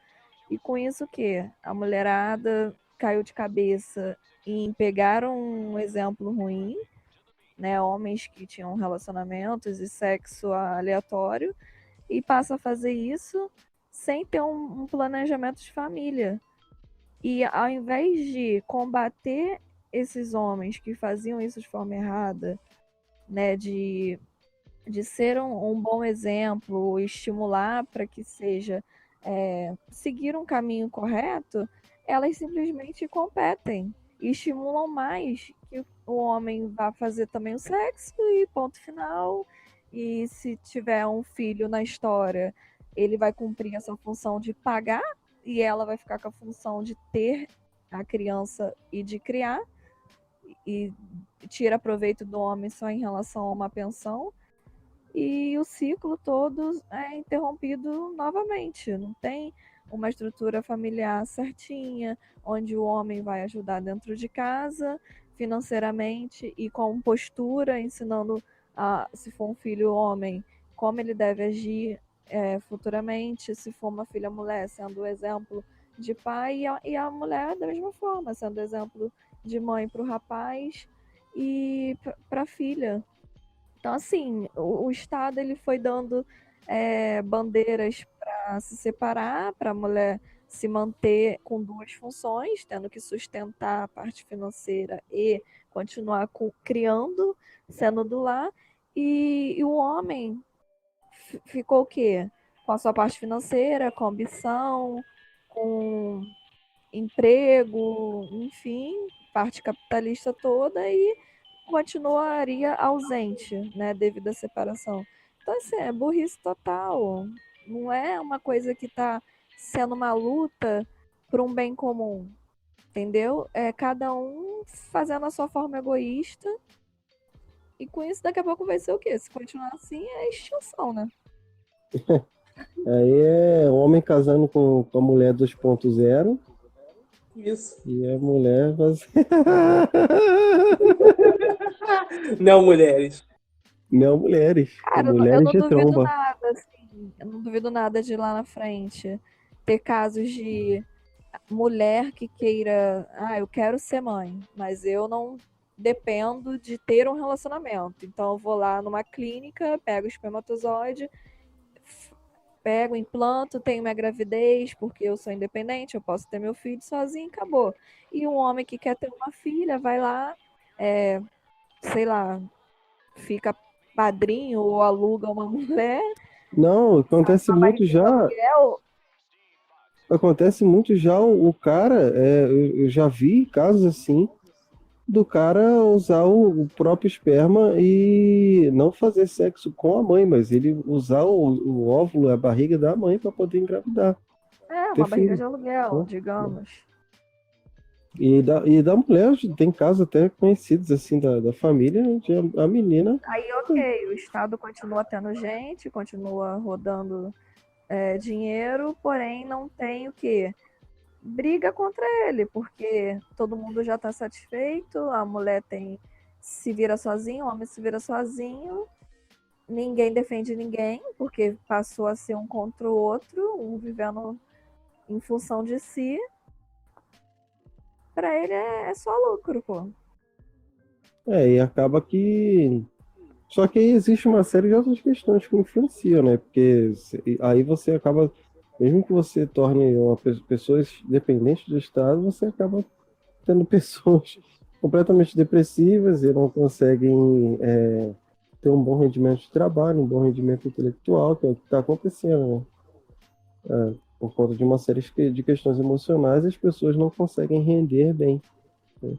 E com isso o quê? A mulherada caiu de cabeça em pegar um exemplo ruim, né? Homens que tinham relacionamentos e sexo aleatório, e passa a fazer isso sem ter um planejamento de família. E ao invés de combater esses homens que faziam isso de forma errada, né, de ser um bom exemplo, estimular para que seja seguir um caminho correto, elas simplesmente competem e estimulam mais que o homem vá fazer também o sexo e ponto final. E se tiver um filho na história, ele vai cumprir essa função de pagar e ela vai ficar com a função de ter a criança e de criar e tira proveito do homem só em relação a uma pensão e o ciclo todo é interrompido novamente. Não tem uma estrutura familiar certinha, onde o homem vai ajudar dentro de casa, financeiramente e com postura, ensinando se for um filho homem, como ele deve agir futuramente, se for uma filha mulher, sendo o exemplo de pai, e a mulher da mesma forma, sendo exemplo de mãe para o rapaz e para a filha. Então, assim, o Estado ele foi dando bandeiras para se separar, para a mulher se manter com duas funções, tendo que sustentar a parte financeira e continuar criando, sendo do lar, e o homem ficou o quê? Com a sua parte financeira, com ambição, com emprego, enfim, parte capitalista toda e continuaria ausente, né, devido à separação. Então, assim, é burrice total. Não é uma coisa que está sendo uma luta por um bem comum, entendeu? É cada um fazendo a sua forma egoísta e com isso daqui a pouco vai ser o quê? Se continuar assim, é extinção, né? Aí é homem casando com a mulher 2.0 Isso. e a mulher Não, mulheres. não mulheres. Cara, eu Mulheres não de duvido tromba. nada, assim. Eu não duvido nada de lá na frente ter casos de mulher que queira, eu quero ser mãe, mas eu não dependo de ter um relacionamento. Então eu vou lá numa clínica, pego o espermatozoide, pego, implanto, tenho minha gravidez, porque eu sou independente, eu posso ter meu filho sozinho, acabou. E um homem que quer ter uma filha, vai lá, sei lá, fica padrinho ou aluga uma mulher, Não, acontece uma muito barriga de já. aluguel. Acontece muito já o cara. Eu já vi casos assim do cara usar o próprio esperma e não fazer sexo com a mãe, mas ele usar o óvulo, a barriga da mãe para poder engravidar, ter Uma barriga filho, de aluguel, né? digamos. E da mulher, tem casos até conhecidos assim da família, onde a menina. Aí, ok, o Estado continua tendo gente, continua rodando dinheiro, porém não tem o quê? Briga contra ele, porque todo mundo já está satisfeito, a mulher se vira sozinho, o homem se vira sozinho, ninguém defende ninguém, porque passou a ser um contra o outro, um vivendo em função de si. Para ele é só lucro, pô. E acaba que. Só que aí existe uma série de outras questões que influenciam, né? Porque aí você acaba, mesmo que você torne pessoas dependentes do Estado, você acaba tendo pessoas completamente depressivas e não conseguem ter um bom rendimento de trabalho, um bom rendimento intelectual, que é o que está acontecendo, né? Por conta de uma série de questões emocionais, as pessoas não conseguem render bem, né?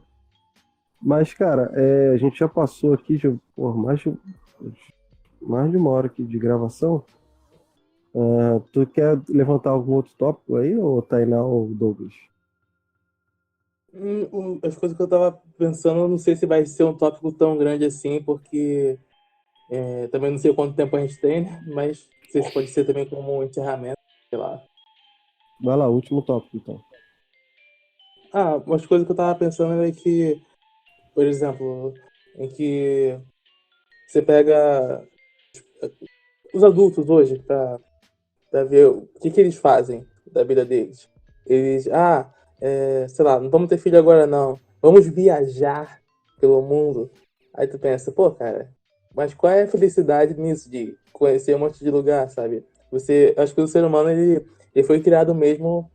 Mas, cara, a gente já passou aqui por mais de uma hora aqui de gravação. Tu quer levantar algum outro tópico aí, ou Tainá ou Douglas? As coisas que eu tava pensando, eu não sei se vai ser um tópico tão grande assim, porque também não sei quanto tempo a gente tem, né? Mas não sei se pode ser também como um encerramento, sei lá. Vai lá, último tópico, então. Umas coisas que eu tava pensando é que, por exemplo, em que você pega os adultos hoje pra ver o que eles fazem da vida deles. Eles, sei lá, não vamos ter filho agora não. Vamos viajar pelo mundo. Aí tu pensa, pô, cara, mas qual é a felicidade nisso de conhecer um monte de lugar, sabe? Acho que o ser humano, ele foi criado mesmo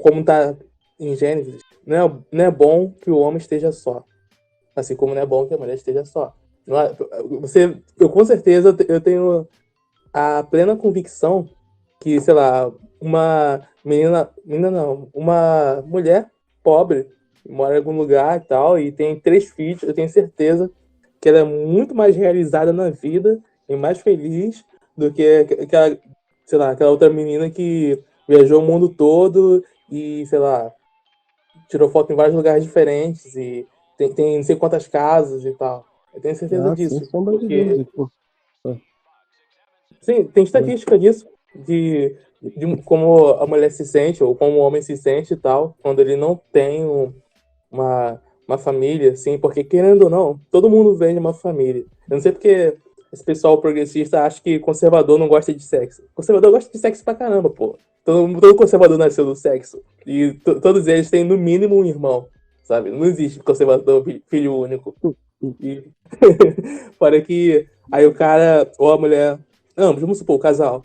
como tá em Gênesis. Não é bom que o homem esteja só. Assim como não é bom que a mulher esteja só. Não é- eu com certeza eu tenho a plena convicção que, sei lá, menina não, uma mulher pobre, mora em algum lugar e tal, e tem 3 filhos, eu tenho certeza que ela é muito mais realizada na vida e mais feliz do que aquela, sei lá, aquela outra menina que viajou o mundo todo e, sei lá, tirou foto em vários lugares diferentes e tem não sei quantas casas e tal. Eu tenho certeza Sem disso, sombra de porque dúvida, pô. sim, tem estatística disso, de como a mulher se sente, ou como o homem se sente e tal, quando ele não tem uma família, assim, porque querendo ou não, todo mundo vem de uma família. Eu não sei porque esse pessoal progressista acha que conservador não gosta de sexo. Conservador gosta de sexo pra caramba, pô. Todo conservador nasceu do sexo. E todos eles têm, no mínimo, um irmão, sabe? Não existe conservador filho único. E fora que aí o cara ou a mulher, ambos, vamos supor, o casal,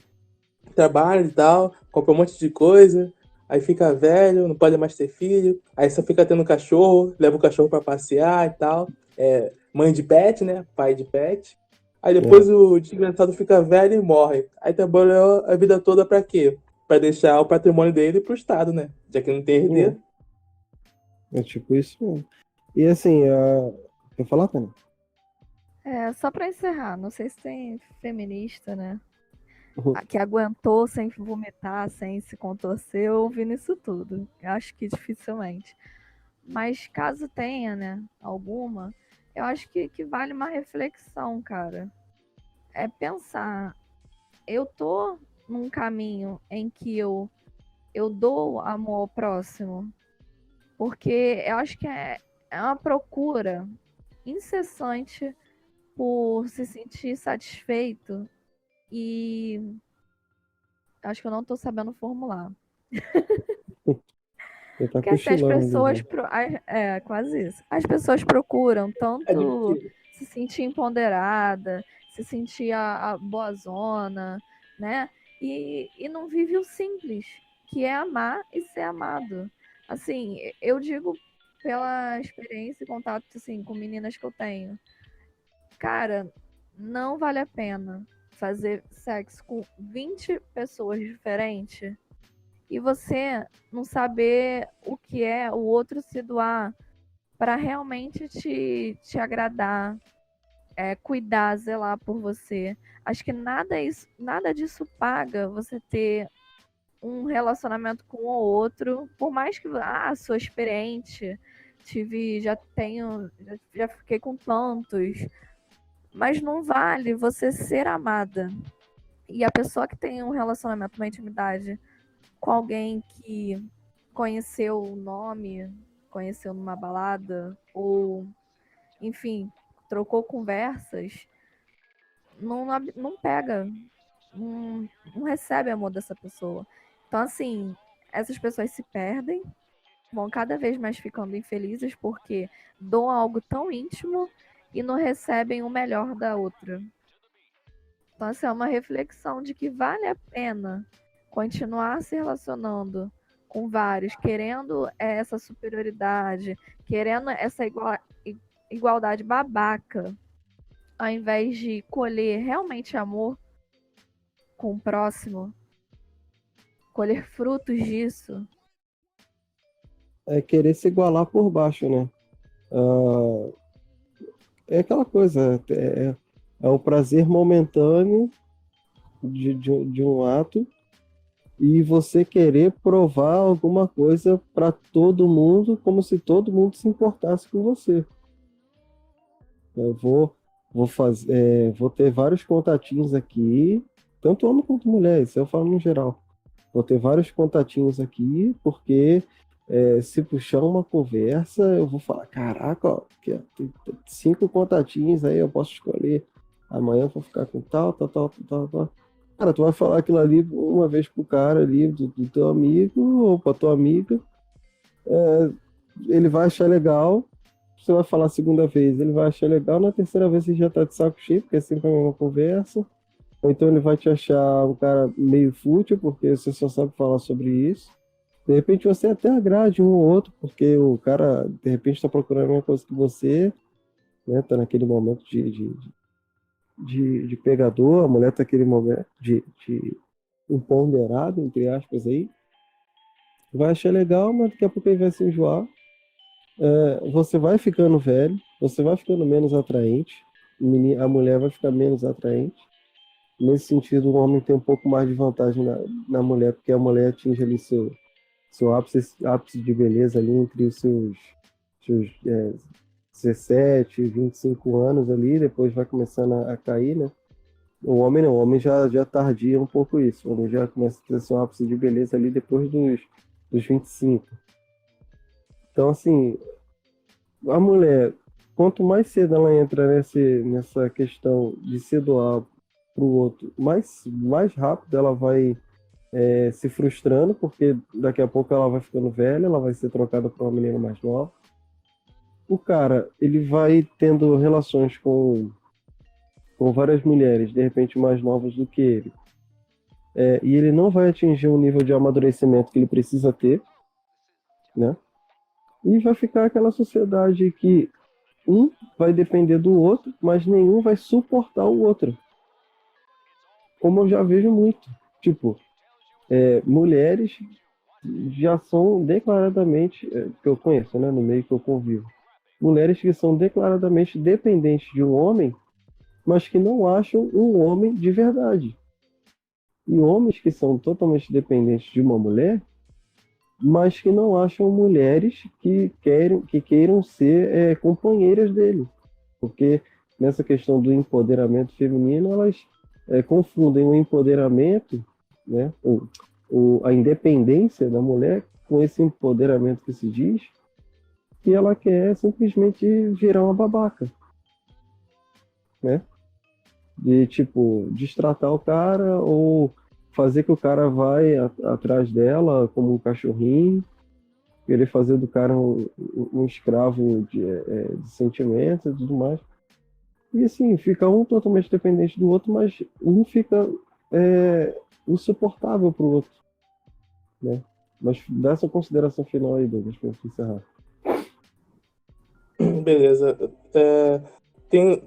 trabalha e tal, compra um monte de coisa, aí fica velho, não pode mais ter filho, aí só fica tendo cachorro, leva o cachorro pra passear e tal. Mãe de pet, né? Pai de pet. Aí depois o desgraçado fica velho e morre. Aí trabalhou a vida toda pra quê? Pra deixar o patrimônio dele pro Estado, né? Já que não tem herdeiro. É tipo isso mesmo. E assim, quer falar, Tânia? Só pra encerrar, não sei se tem feminista, né? Uhum. Que aguentou sem vomitar, sem se contorcer, ouvindo isso tudo. Eu acho que dificilmente. Mas caso tenha, né, alguma, eu acho que vale uma reflexão, cara. É pensar, eu tô num caminho em que eu dou amor ao próximo, porque eu acho que é uma procura incessante por se sentir satisfeito e acho que eu não tô sabendo formular. Ele tá Porque assim, as cochilando ali, pessoas. né? Quase isso. As pessoas procuram É tanto divertido. se sentir empoderada, se sentir a boa zona, né? E não vive o simples, que é amar e ser amado. Assim, eu digo pela experiência e contato assim, com meninas que eu tenho. Cara, não vale a pena fazer sexo com 20 pessoas diferentes e você não saber o que é o outro se doar para realmente te agradar, cuidar, zelar por você. Acho que nada disso paga você ter um relacionamento com o outro, por mais que sou experiente, já fiquei com tantos, mas não vale você ser amada. E a pessoa que tem um relacionamento, uma intimidade com alguém que conheceu o nome, conheceu numa balada, ou, enfim, trocou conversas, não pega, não recebe amor dessa pessoa. Então, assim, essas pessoas se perdem, vão cada vez mais ficando infelizes porque dão algo tão íntimo e não recebem o melhor da outra. Então, essa é uma reflexão de que vale a pena continuar se relacionando com vários, querendo essa superioridade, querendo essa igualdade babaca, ao invés de colher realmente amor com o próximo, colher frutos disso. É querer se igualar por baixo, né? É aquela coisa, é o prazer momentâneo de um ato e você querer provar alguma coisa para todo mundo, como se todo mundo se importasse com você. Eu vou ter vários contatinhos aqui, tanto homem quanto mulher, isso eu falo no geral. Vou ter vários contatinhos aqui, porque se puxar uma conversa, eu vou falar, caraca, ó, aqui, ó, tem 5 contatinhos aí, eu posso escolher. Amanhã eu vou ficar com tal, tal, tal, tal, tal, tal. Cara, tu vai falar aquilo ali uma vez pro cara ali, do teu amigo ou pra tua amiga, ele vai achar legal, você vai falar a segunda vez, ele vai achar legal, na terceira vez você já tá de saco cheio, porque é sempre a mesma conversa. Ou então ele vai te achar um cara meio fútil, porque você só sabe falar sobre isso. De repente você até agrade um ou outro, porque o cara, de repente, está procurando a mesma coisa que você, né? Tá naquele momento de pegador, a mulher tá naquele momento de empoderado, entre aspas, aí. Vai achar legal, mas daqui a pouco ele vai se enjoar. Você vai ficando velho, você vai ficando menos atraente, a mulher vai ficar menos atraente. Nesse sentido, o homem tem um pouco mais de vantagem na mulher, porque a mulher atinge ali seu ápice de beleza ali entre os seus 17, 25 anos ali, depois vai começando a cair, né? O homem não, o homem já tardia um pouco isso, o homem já começa a ter seu ápice de beleza ali depois dos 25. Então, assim, a mulher, quanto mais cedo ela entra nessa questão de se doar pro outro, mais rápido ela vai se frustrando, porque daqui a pouco ela vai ficando velha, ela vai ser trocada por uma menina mais nova. O cara, ele vai tendo relações com várias mulheres, de repente mais novas do que ele. E ele não vai atingir o nível de amadurecimento que ele precisa ter, né? E vai ficar aquela sociedade que um vai depender do outro, mas nenhum vai suportar o outro. Como eu já vejo muito. Tipo, mulheres já são declaradamente, que eu conheço, né, no meio que eu convivo, mulheres que são declaradamente dependentes de um homem, mas que não acham um homem de verdade. E homens que são totalmente dependentes de uma mulher, mas que não acham mulheres que queiram ser companheiras dele. Porque nessa questão do empoderamento feminino, elas confundem o empoderamento, né, a independência da mulher com esse empoderamento que se diz, que ela quer simplesmente virar uma babaca, né? De, tipo, destratar o cara ou fazer que o cara vai atrás dela como um cachorrinho, querer fazer do cara um escravo de sentimentos e tudo mais. E assim, fica um totalmente dependente do outro, mas um fica insuportável pro outro, né? Mas dá essa consideração final aí, Douglas, pra gente encerrar. Beleza. Tem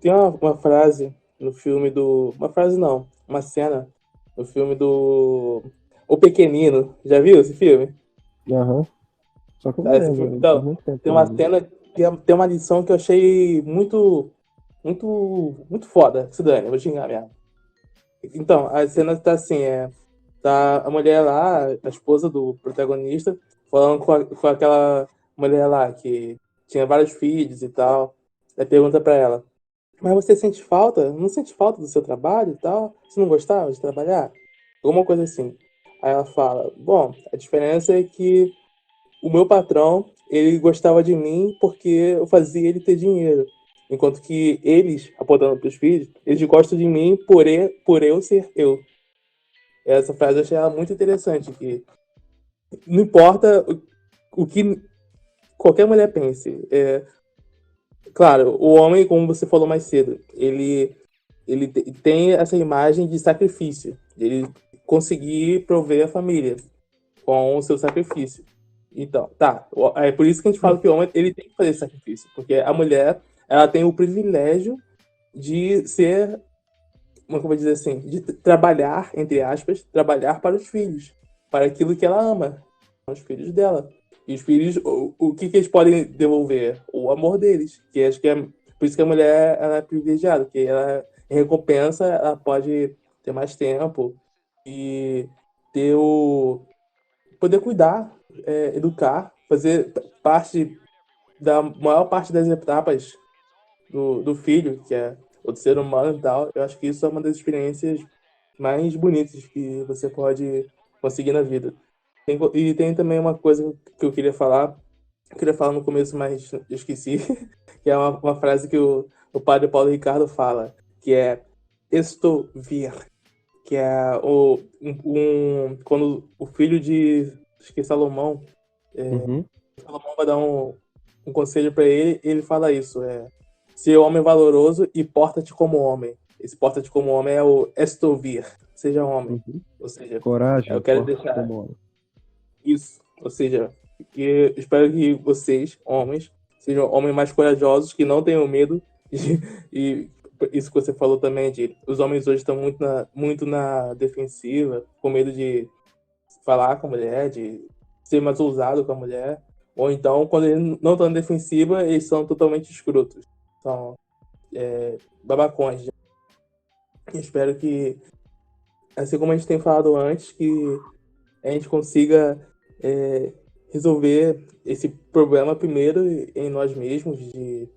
uma frase no filme do... Uma frase não, uma cena no filme do O Pequenino. Já viu esse filme? Aham. Só que eu não Esse lembro, filme, né? então, Faz muito tempo tem uma ainda. cena que tem uma lição que eu achei muito, muito, muito foda. Se dane, eu vou xingar mesmo. Então, a cena tá assim, tá a mulher lá, a esposa do protagonista, falando com aquela mulher lá que tinha vários filhos e tal. Aí pergunta pra ela: mas você sente falta? Não sente falta do seu trabalho e tal? Você não gostava de trabalhar? Alguma coisa assim. Aí ela fala: bom, a diferença é que o meu patrão, ele gostava de mim porque eu fazia ele ter dinheiro. Enquanto que eles, apontando para os filhos, eles gostam de mim por eu ser eu. Essa frase eu achei ela muito interessante, que não importa o que qualquer mulher pense. Claro, o homem, como você falou mais cedo, ele tem essa imagem de sacrifício. Ele conseguir prover a família com o seu sacrifício. Então, tá. É por isso que a gente fala que o homem ele tem que fazer esse sacrifício. Porque a mulher, ela tem o privilégio de ser, como é que eu vou dizer assim, de trabalhar, entre aspas, trabalhar para os filhos. Para aquilo que ela ama. Os filhos dela. E os filhos, o que eles podem devolver? O amor deles. Que acho que por isso que a mulher ela é privilegiada. Porque ela, em recompensa, ela pode ter mais tempo e ter poder cuidar, educar, fazer parte da maior parte das etapas do filho, que é o ser humano e tal. Eu acho que isso é uma das experiências mais bonitas que você pode conseguir na vida. E tem também uma coisa que eu queria falar. Eu queria falar no começo, mas eu esqueci. Que é uma frase que o padre Paulo Ricardo fala, que é "Estou vir", que é quando o filho de, acho que Salomão, Uhum. Salomão vai dar um conselho para ele, e ele fala isso, ser homem valoroso e porta-te como homem. Esse porta-te como homem é o estovir, seja homem. Uhum. Ou seja, eu Coragem, quero forte deixar como homem. isso, ou seja, que eu espero que vocês, homens, sejam homens mais corajosos, que não tenham medo e isso que você falou também, de os homens hoje estão muito na defensiva, com medo de falar com a mulher, de ser mais ousado com a mulher, ou então, quando eles não estão na defensiva, eles são totalmente escrotos, são babacões. Eu espero que, assim como a gente tem falado antes, que a gente consiga resolver esse problema primeiro em nós mesmos, de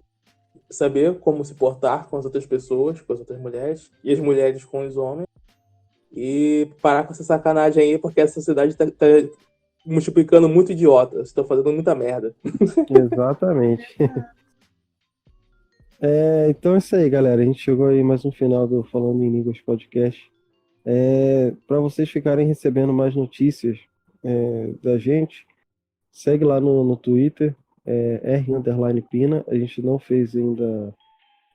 saber como se portar com as outras pessoas, com as outras mulheres, e as mulheres com os homens, e parar com essa sacanagem aí, porque a sociedade tá multiplicando muito idiota, estão fazendo muita merda. Exatamente. Então é isso aí, galera. A gente chegou aí mais um final do Falando em Línguas podcast. Para vocês ficarem recebendo mais notícias da gente, segue lá no Twitter, R_Pina. A gente não fez ainda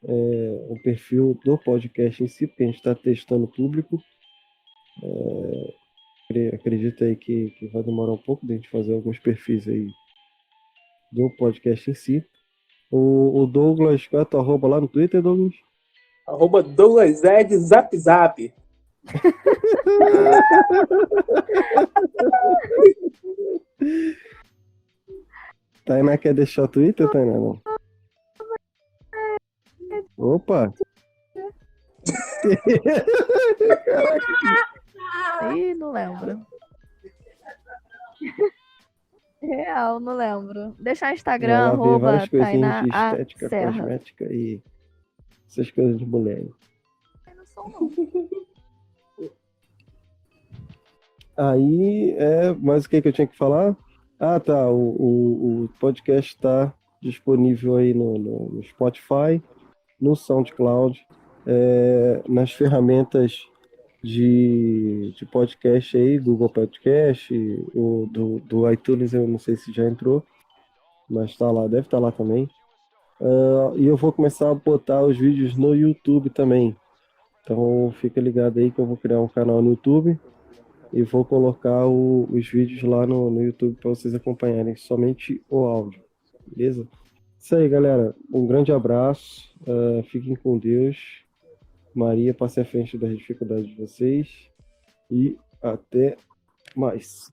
o perfil do podcast em si, porque a gente está testando o público. Acredito aí que vai demorar um pouco de a gente fazer alguns perfis aí do podcast em si. O Douglas, qual é a tua arroba lá no Twitter, Douglas? @DouglasEd Zap Zap. Tainá quer deixar o Twitter, Tainá? Não. Opa! Ih, não lembro. Real, não lembro. Deixar Instagram, Ela vê várias coisinhas Tainá de A. estética, Serra. cosmética e essas coisas de mulher. Não sou, não. Aí, mas o que eu tinha que falar? Ah, tá. O podcast está disponível aí no Spotify, no SoundCloud, nas ferramentas de podcast aí, Google Podcast, do iTunes, eu não sei se já entrou, mas está lá, deve estar lá também. E eu vou começar a botar os vídeos no YouTube também. Então fica ligado aí que eu vou criar um canal no YouTube e vou colocar os vídeos lá no YouTube para vocês acompanharem somente o áudio, beleza? Isso aí, galera. Um grande abraço. Fiquem com Deus. Maria, passe à frente das dificuldades de vocês. E até mais.